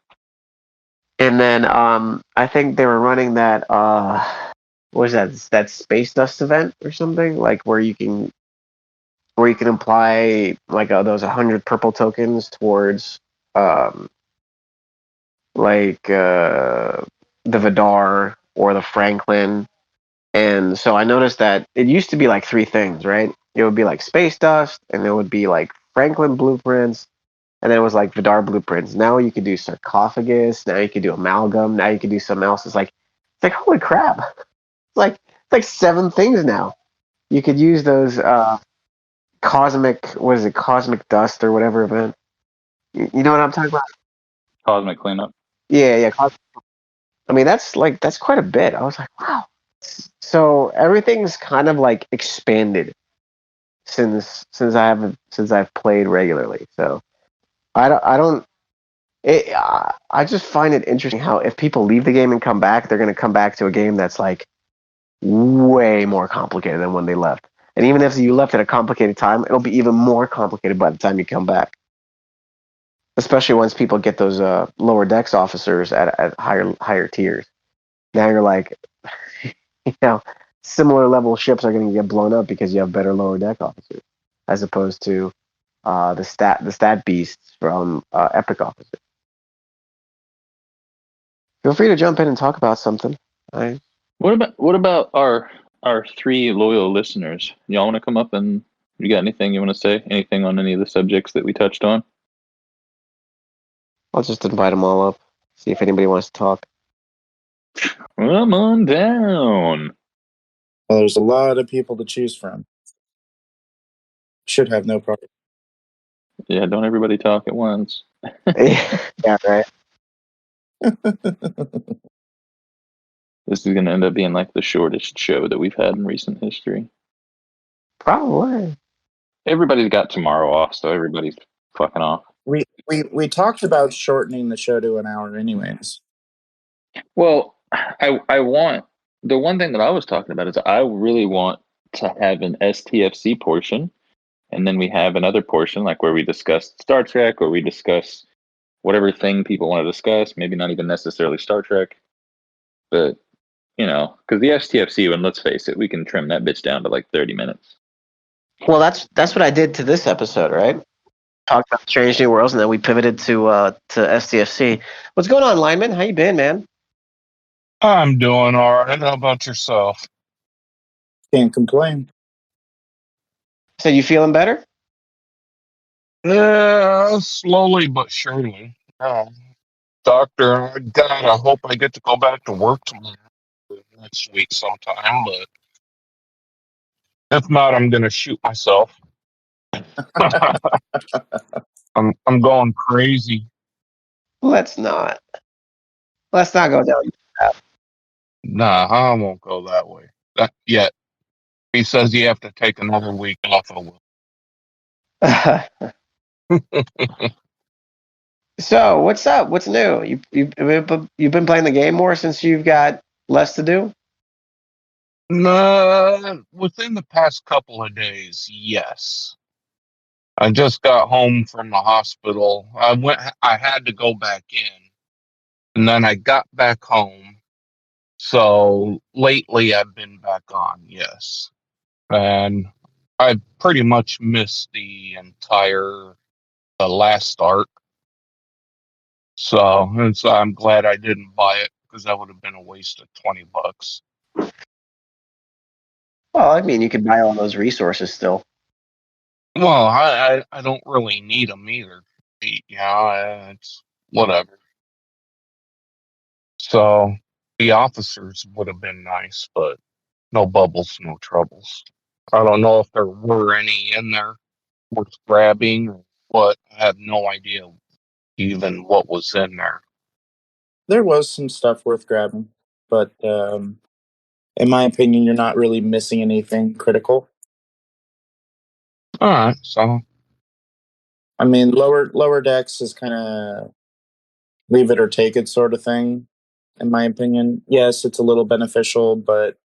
And then I think they were running that what was that space dust event or something, like where you can apply like those 100 purple tokens towards um like the Vidar or the Franklin. And so I noticed that it used to be like three things, right? It would be like space dust, and it would be like Franklin blueprints, and then it was like Vidar blueprints. Now you could do sarcophagus. Now you could do amalgam. Now you could do something else. It's like holy crap! It's like 7 things now. You could use those cosmic, what is it, cosmic dust or whatever event. You know what I'm talking about? Cosmic cleanup. Yeah. I mean, that's quite a bit. I was like, wow. So everything's kind of like expanded since I've played regularly. So I don't. I just find it interesting how if people leave the game and come back, they're going to come back to a game that's like way more complicated than when they left. And even if you left at a complicated time, it'll be even more complicated by the time you come back. Especially once people get those lower decks officers at higher tiers. Now you're like, similar level ships are going to get blown up because you have better lower deck officers, as opposed to the stat beasts from epic officers. Feel free to jump in and talk about something. What about our 3 loyal listeners? Y'all want to come up, and you got anything you want to say? Anything on any of the subjects that we touched on? I'll just invite them all up. See if anybody wants to talk. Come on down. Well, there's a lot of people to choose from. Should have no problem. Yeah, don't everybody talk at once. Yeah, right. This is going to end up being like the shortest show that we've had in recent history. Probably. Everybody's got tomorrow off, so everybody's fucking off. We talked about shortening the show to an hour anyways. Well, I want, the one thing that I was talking about is I really want to have an STFC portion, And then we have another portion, like where we discuss Star Trek, or we discuss whatever thing people want to discuss, maybe not even necessarily Star Trek. But, because the STFC, and let's face it, we can trim that bitch down to like 30 minutes. Well, that's what I did to this episode, right? Talked about Strange New Worlds, and then we pivoted to STFC. What's going on, Lineman? How you been, man? I'm doing all right. How about yourself? Can't complain. So you feeling better? Yeah, slowly but surely. Doctor, I hope I get to go back to work tomorrow, next week sometime, but if not, I'm gonna shoot myself. I'm going crazy. Let's not go down. Nah, I won't go that way. Not yet. He says you have to take another week off of So what's up? What's new? You've been playing the game more since you've got less to do? Nah, within the past couple of days, yes. I just got home from the hospital. I had to go back in, and then I got back home. So lately I've been back on, yes. And I pretty much missed the last arc. So I'm glad I didn't buy it, because that would have been a waste of $20. Well, I mean, you could buy all those resources still. Well, I don't really need them either. It's whatever. So the officers would have been nice, but no bubbles, no troubles. I don't know if there were any in there worth grabbing or what. I have no idea even what was in there. There was some stuff worth grabbing, but in my opinion, you're not really missing anything critical. All right, so I mean, lower decks is kind of leave it or take it sort of thing. In my opinion, yes, it's a little beneficial, but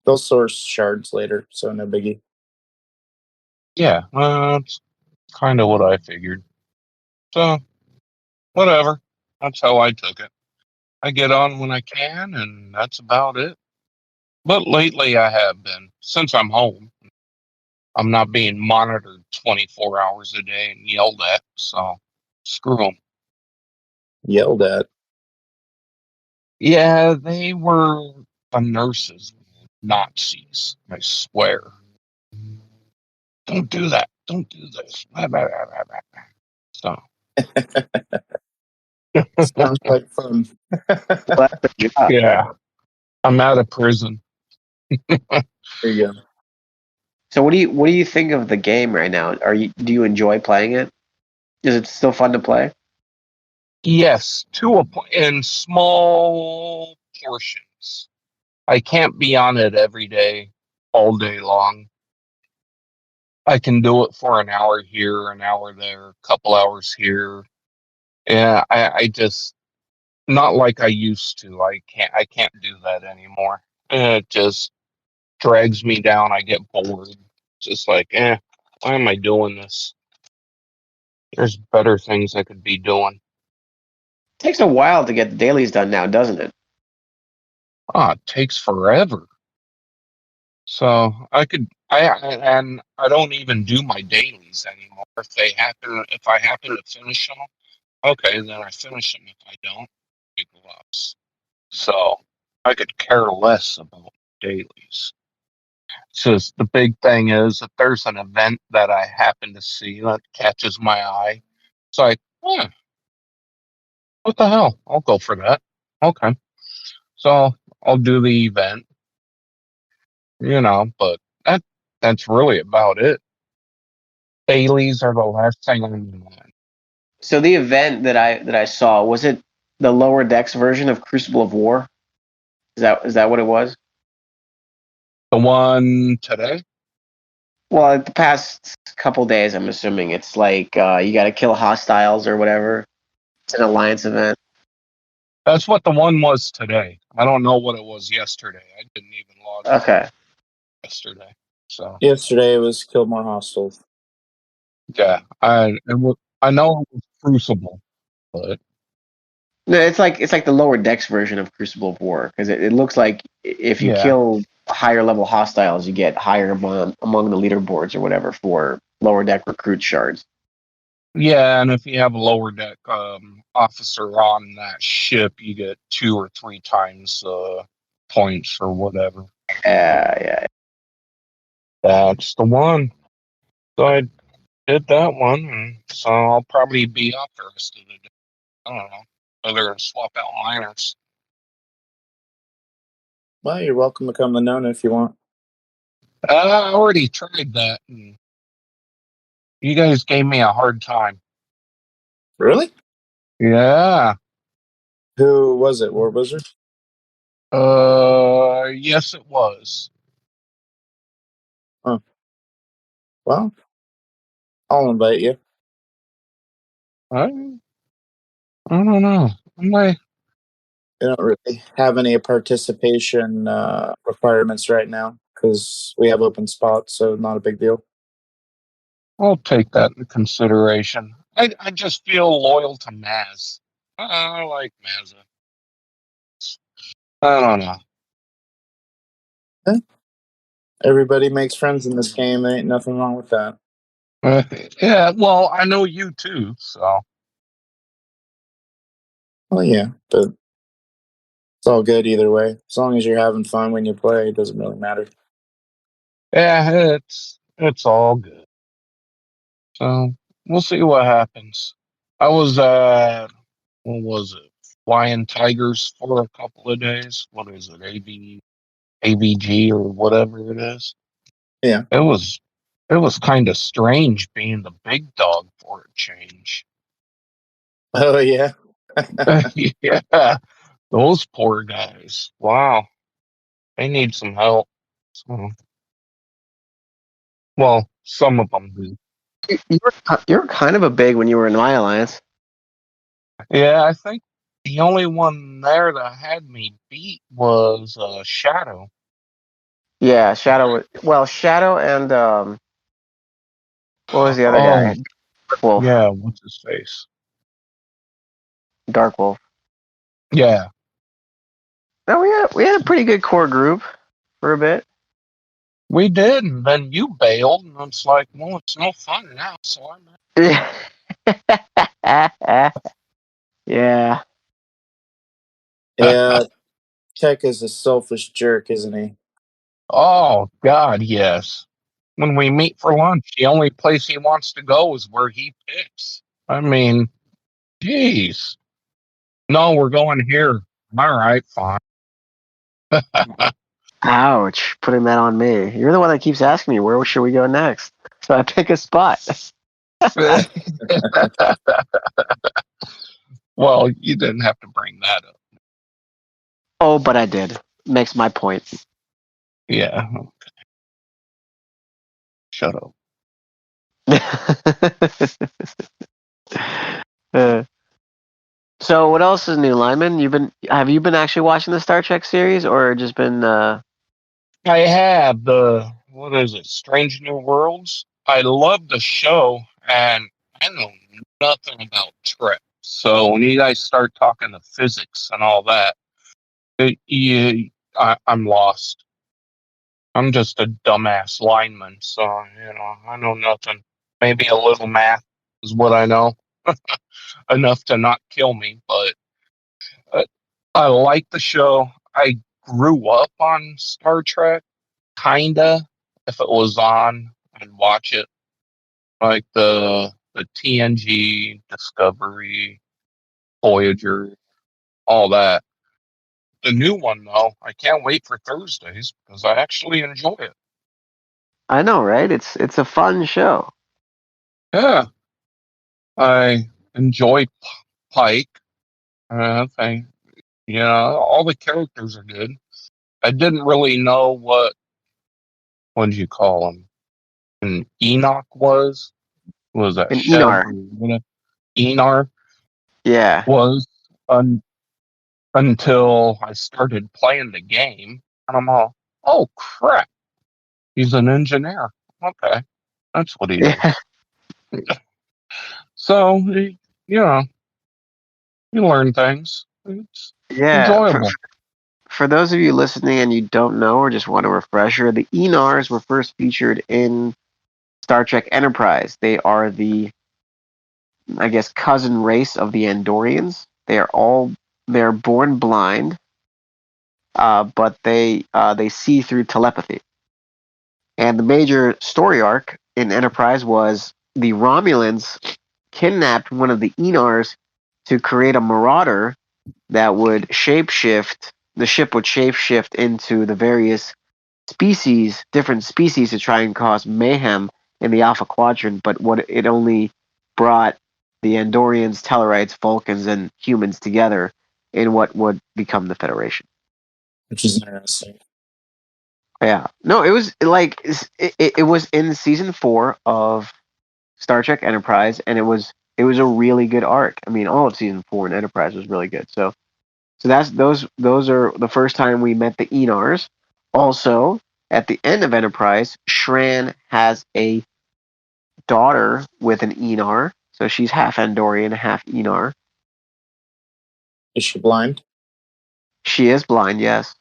they'll source shards later, so no biggie. yeah, that's kind of what I figured. So whatever. That's how I took it. I get on when I can, and that's about it. But lately I have been, since I'm home. I'm not being monitored 24 hours a day and yelled at, so screw them. Yelled at. Yeah, they were the nurses, Nazis, I swear. Don't do that. Don't do this. So. Sounds like fun. Yeah, I'm out of prison. There you go. So what do you think of the game right now? Do you enjoy playing it? Is it still fun to play? Yes, to a point, in small portions. I can't be on it every day, all day long. I can do it for an hour here, an hour there, a couple hours here. Yeah, I just not like I used to. I can't do that anymore. It just drags me down. I get bored. Just like, why am I doing this? There's better things I could be doing. Takes a while to get the dailies done now, doesn't it? It takes forever. So and I don't even do my dailies anymore. If I happen to finish them, okay, then I finish them. If I don't, big loss. So I could care less about dailies. It's just the big thing is if there's an event that I happen to see that catches my eye, it's like, what the hell? I'll go for that. Okay. So I'll do the event, but that's really about it. Dailies are the last thing on my mind. So the event that I saw, was it the lower decks version of Crucible of War? Is that what it was? The one today? Well, the past couple days, I'm assuming it's like you got to kill hostiles or whatever. It's an alliance event. That's what the one was today. I don't know what it was yesterday. I didn't even log in Okay. yesterday. So Yesterday was Killed More Hostiles. yeah, I know it was Crucible, but No, it's like the lower decks version of Crucible of War, because it looks like if you yeah, kill higher level hostiles, you get higher among the leaderboards or whatever for lower deck recruit shards. yeah, and if you have a lower deck officer on that ship, you get 2 or 3 times points or whatever. Yeah. That's the one. So I did that one, and so I'll probably be up the rest of the day. I don't know. Other than swap out liners. Well, you're welcome to come to Nona if you want. I already tried that, and you guys gave me a hard time. Really? Yeah. Who was it? War Wizard? Yes, it was. Well, I'll invite you. I don't know. I don't really have any participation requirements right now because we have open spots, so not a big deal. I'll take that into consideration. I just feel loyal to Maz. I like Mazza. I don't know. Everybody makes friends in this game. There ain't nothing wrong with that. Yeah, well, I know you too, so. Well, yeah, but it's all good either way. As long as you're having fun when you play, it doesn't really matter. Yeah, it's all good. So we'll see what happens. I was what was it? Flying Tigers for a couple of days. What is it? AVG or whatever it is. Yeah. It was kind of strange being the big dog for a change. Oh, yeah. Yeah, those poor guys. Wow, they need some help. So, well, some of them do. You were kind of a big when you were in my alliance. Yeah, I think the only one there that had me beat was Shadow. Yeah, Shadow. Well, Shadow and what was the other Oh, guy? Dark Wolf. yeah, what's his face? Dark Wolf. Yeah, No, we had a pretty good core group for a bit. we did, and then you bailed, and it's like, well, it's no fun now, so I'm Yeah. Yeah, Tech is a selfish jerk, isn't he? Oh, God, yes. When we meet for lunch, the only place he wants to go is where he picks. I mean, geez. No, we're going here. All right, fine. Ouch. Putting that on me. You're the one that keeps asking me, where should we go next? So I pick a spot. Well, you didn't have to bring that up. Oh, but I did. Makes my point. Yeah. Okay. Shut up. Uh, so what else is new, Lyman? Have you been actually watching the Star Trek series or just been I have the, what is it, Strange New Worlds? I love the show, and I know nothing about Trek. So when you guys start talking the physics and all that, I'm lost. I'm just a dumbass lineman, so I know nothing. Maybe a little math is what I know, enough to not kill me. But I like the show. I grew up on Star Trek, kinda. If it was on, I'd watch it, like the TNG, Discovery, Voyager, all that. The new one though, I can't wait for Thursdays because I actually enjoy it. I know, right? It's a fun show. Yeah, I enjoy Pike. I all the characters are good. I didn't really know what did you call him? An Enoch was that And Chev Enar. or whatever Enar Yeah. was until I started playing the game, and I'm all, oh crap! He's an engineer. Okay, that's what he Yeah, does. So you know, you learn things. It's yeah. enjoyable. For those of you listening and you don't know or just want a refresher, the Aenars were first featured in Star Trek Enterprise. They are the, I guess, cousin race of the Andorians. They're born blind, but they see through telepathy. And the major story arc in Enterprise was the Romulans kidnapped one of the Aenars to create a marauder that would shapeshift. The ship would shapeshift into the various different species, to try and cause mayhem in the Alpha Quadrant. But what it only brought the Andorians, Tellarites, Vulcans, and humans together in what would become the Federation. which is interesting. Yeah, no, it was like it was in season 4 of Star Trek Enterprise, and it was a really good arc. I mean, all of season 4 in Enterprise was really good. So that's those are the first time we met the Aenars. Also, at the end of Enterprise, Shran has a daughter with an Aenar, so she's half Andorian, half Aenar. Is she blind? She is blind, yes.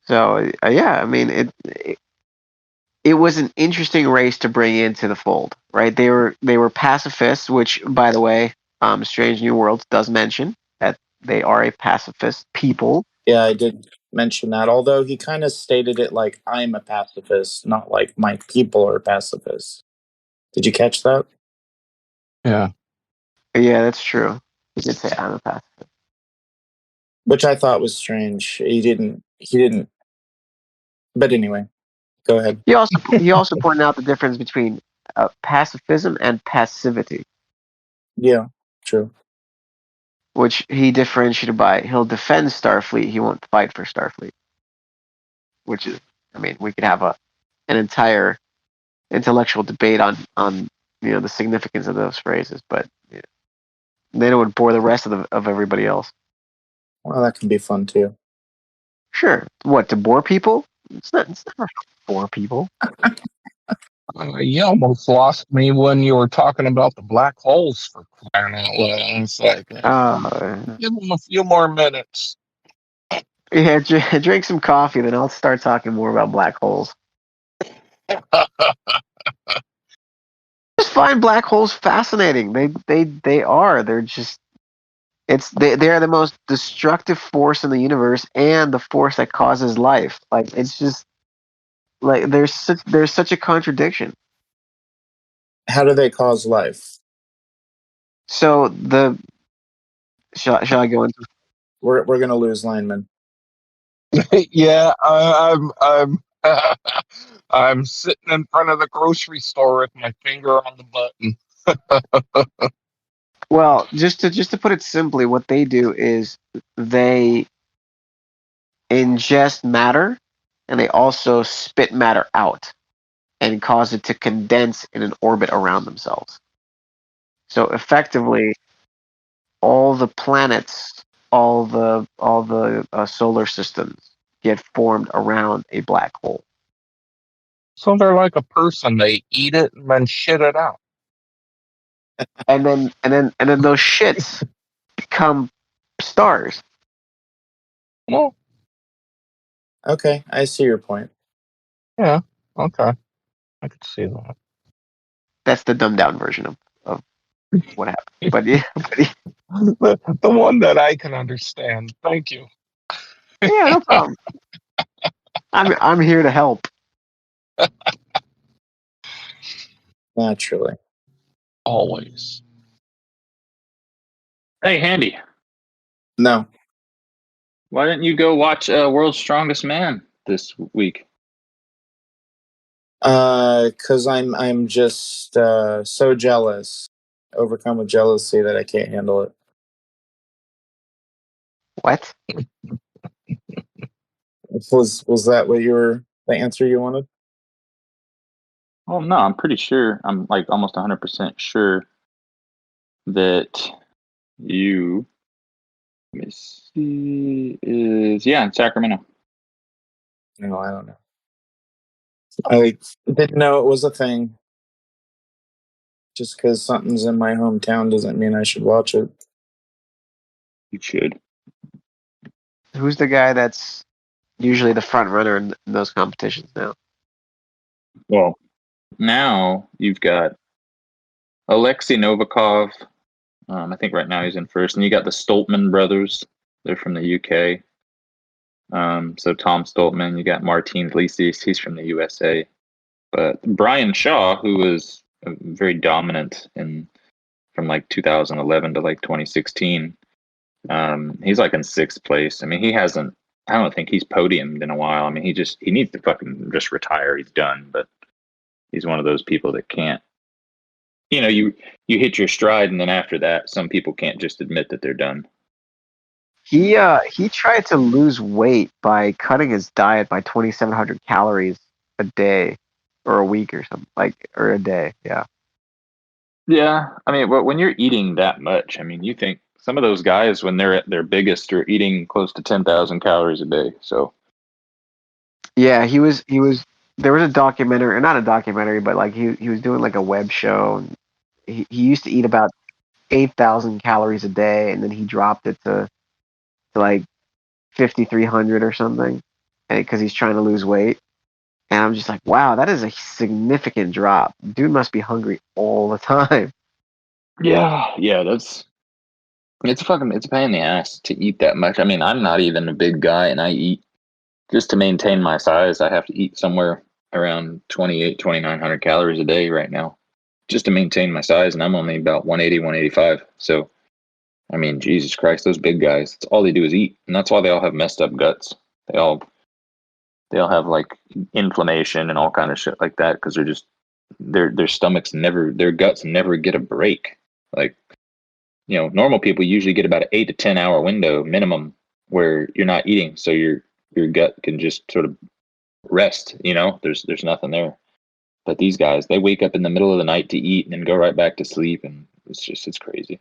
So yeah, I mean it was an interesting race to bring into the fold, right? They were pacifists, which, by the way, Strange New Worlds does mention that they are a pacifist people. Yeah, I did mention that. Although he kind of stated it like I'm a pacifist, not like my people are pacifists. Did you catch that? Yeah. Yeah, that's true. He did say I'm a pacifist. Which I thought was strange. He didn't. But anyway, go ahead. He also pointed out the difference between pacifism and passivity, Yeah, true. which he differentiated by he'll defend Starfleet, he won't fight for Starfleet. Which is, I mean, we could have an entire intellectual debate on the significance of those phrases, but then it would bore the rest of everybody else. Well, that can be fun too. Sure, what, to bore people? It's not to bore people. You almost lost me when you were talking about the black holes for crying out loud. It's like, give them a few more minutes. Yeah, drink some coffee, then I'll start talking more about black holes. Just find black holes fascinating. They are. They're just they are the most destructive force in the universe and the force that causes life. Like, it's just like there's such a contradiction. How do they cause life? So shall I go into? We're gonna lose linemen. Yeah, I'm sitting in front of the grocery store with my finger on the button. Well, just to put it simply, what they do is they ingest matter, and they also spit matter out and cause it to condense in an orbit around themselves. So effectively, all the planets, all the solar systems get formed around a black hole. So they're like a person. They eat it and then shit it out. And then those shits become stars. Well, Okay, I see your point. yeah, okay. I could see that. That's the dumbed down version of what happened. But yeah, The one that I can understand. Thank you. yeah, no problem. I'm here to help. Naturally. Always. Hey, Handy, No. why didn't you go watch World's Strongest Man this week? Because I'm just so jealous, overcome with jealousy that I can't handle it. What? Was that what the answer you wanted? Oh no, I'm pretty sure. I'm like almost 100% sure that you. Let me see. Is in Sacramento. No, I don't know. I didn't know it was a thing. Just because something's in my hometown doesn't mean I should watch it. You should. Who's the guy that's usually the front runner in those competitions now? Well, now you've got Alexei Novikov. I think right now he's in first, and you got the Stoltman brothers. They're from the UK. So Tom Stoltman, you got Martin Lisis, he's from the USA. But Brian Shaw, who was very dominant from like 2011 to like 2016, he's like in sixth place. I mean, I don't think he's podiumed in a while. I mean, he needs to fucking just retire. He's done. But he's one of those people that can't. You hit your stride, and then after that, some people can't just admit that they're done. He tried to lose weight by cutting his diet by 2,700 calories a day, or a week, or something or a day. Yeah. Yeah, I mean, when you're eating that much, I mean, you think some of those guys, when they're at their biggest, are eating close to 10,000 calories a day. So Yeah, he was. There was a documentary, or not a documentary, but like he was doing like a web show. And he used to eat about 8,000 calories a day, and then he dropped it to like 5,300 or something, because he's trying to lose weight. And I'm just like, wow, that is a significant drop. Dude must be hungry all the time. yeah, it's a pain in the ass to eat that much. I mean, I'm not even a big guy, and I eat just to maintain my size. I have to eat somewhere around 2,900 calories a day right now, just to maintain my size, and I'm only about 180, 185. So, I mean, Jesus Christ, those big guys, that's all they do is eat, and that's why they all have messed up guts. They all have like inflammation and all kind of shit like that because they're just their stomachs their guts never get a break. Like, normal people usually get about an 8 to 10 hour window minimum where you're not eating, so your gut can just sort of rest. There's nothing there. But these guys, they wake up in the middle of the night to eat and then go right back to sleep, and it's crazy.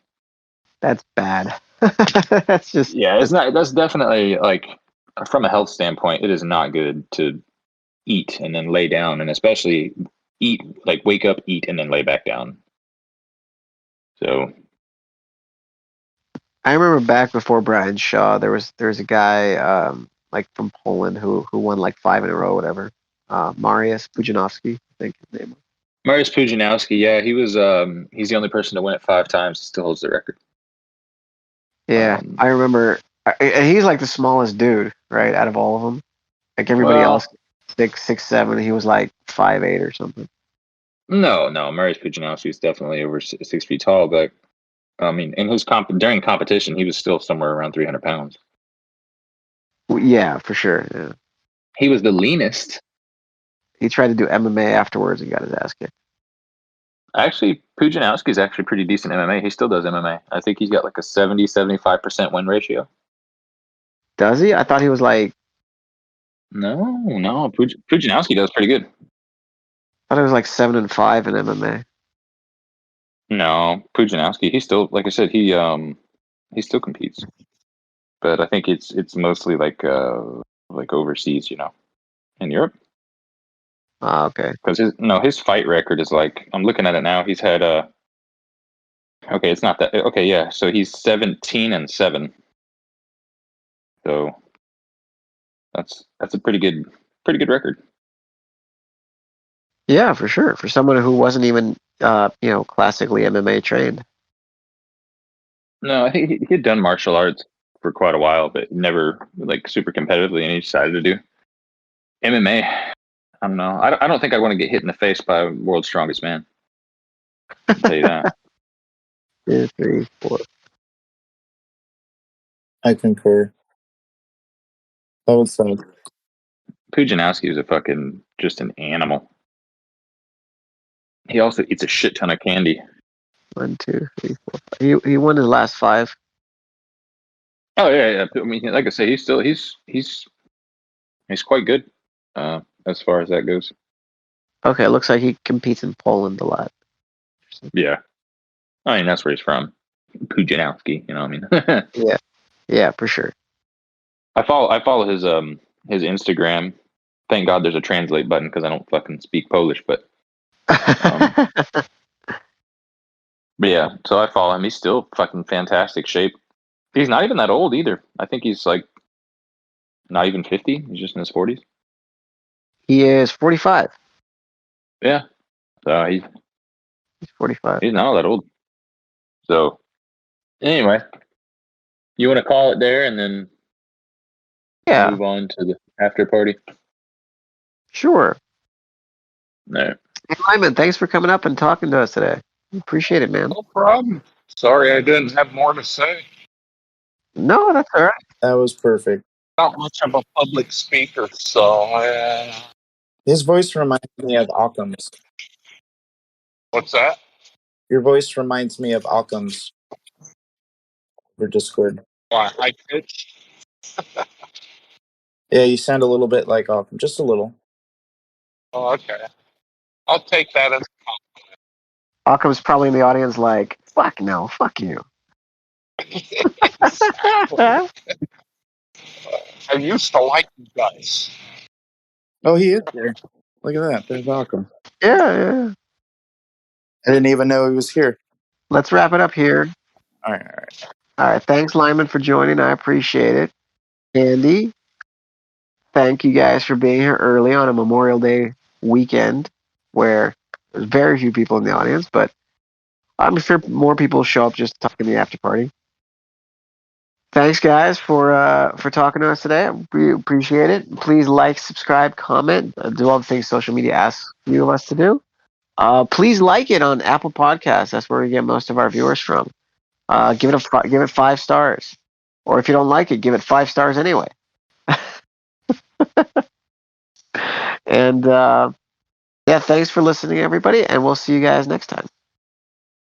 That's bad. That's just it's not. That's definitely, like, from a health standpoint, it is not good to eat and then lay down, and especially eat, like, wake up, eat, and then lay back down. So I remember back before Brian Shaw, there was a guy like from Poland who won like 5 in a row, whatever. Mariusz Pudzianowski, I think his name was. Mariusz Pudzianowski, yeah, he's the only person to win it 5 times. He still holds the record. Yeah, I remember. And he's like the smallest dude, right, out of all of them. Like everybody else, 6'7". He was like 5'8" or something. No, Mariusz Pudzianowski is definitely over 6 feet tall, but I mean, in his during competition, he was still somewhere around 300 pounds. Yeah, for sure. Yeah. He was the leanest. He tried to do MMA afterwards and got his ass kicked. Actually, Pudzianowski is actually pretty decent MMA. He still does MMA. I think he's got like a 70-75% win ratio. Does he? I thought he was like. No. Pudzianowski does pretty good. I thought it was like 7-5 in MMA. No, Pudzianowski, he still, like I said, he still competes. But I think it's mostly like overseas, in Europe. Okay. Because his fight record is like, I'm looking at it now. He's had okay, it's not that. Okay, yeah. So he's 17-7. So that's a pretty good record. Yeah, for sure. For someone who wasn't even classically MMA trained. No, I think he had done martial arts for quite a while, but never like super competitively, and he decided to do MMA. I don't know. I don't think I want to get hit in the face by world's strongest man. I'll tell you that. 2, 3, 4. I concur. That would suck. Pudzianowski is just an animal. He also eats a shit ton of candy. 1, 2, 3, 4, 5. He won his last 5. Oh yeah. I mean, like I say, he's quite good as far as that goes. Okay, it looks like he competes in Poland a lot. Yeah, I mean that's where he's from, Pudzianowski. You know what I mean? Yeah, for sure. I follow his Instagram thank God there's a translate button because I don't fucking speak Polish. But yeah, so I follow him. He's still fucking fantastic shape. He's not even that old either. I think he's like not even 50. He's just in his 40s. He is 45. Yeah. So he's 45. not all that old. So anyway, you want to call it there and then Yeah, move on to the after party? sure. No. Hey, Lyman, thanks for coming up and talking to us today. Appreciate it, man. No problem. Sorry I didn't have more to say. No, that's all right. That was perfect. Not much of a public speaker, so His voice reminds me of Occam's. what's that? Your voice reminds me of Occam's over Discord. Why, high pitch? Yeah, you sound a little bit like Occam, just a little. Oh, okay. I'll take that as Occam's probably in the audience like, fuck no, fuck you. I used to like you guys. Oh, he is there. Look at that. There's Occam. Yeah. I didn't even know he was here. Let's wrap it up here. All right. All right. Thanks, Lyman, for joining. I appreciate it. Andy, thank you guys for being here early on a Memorial Day weekend where there's very few people in the audience, but I'm sure more people show up just to talk in the after party. Thanks, guys, for talking to us today. We appreciate it. Please like, subscribe, comment, do all the things social media asks you of us to do. Please like it on Apple Podcasts. That's where we get most of our viewers from. Give it 5 stars, or if you don't like it, give it 5 stars anyway. And yeah, thanks for listening, everybody, and we'll see you guys next time.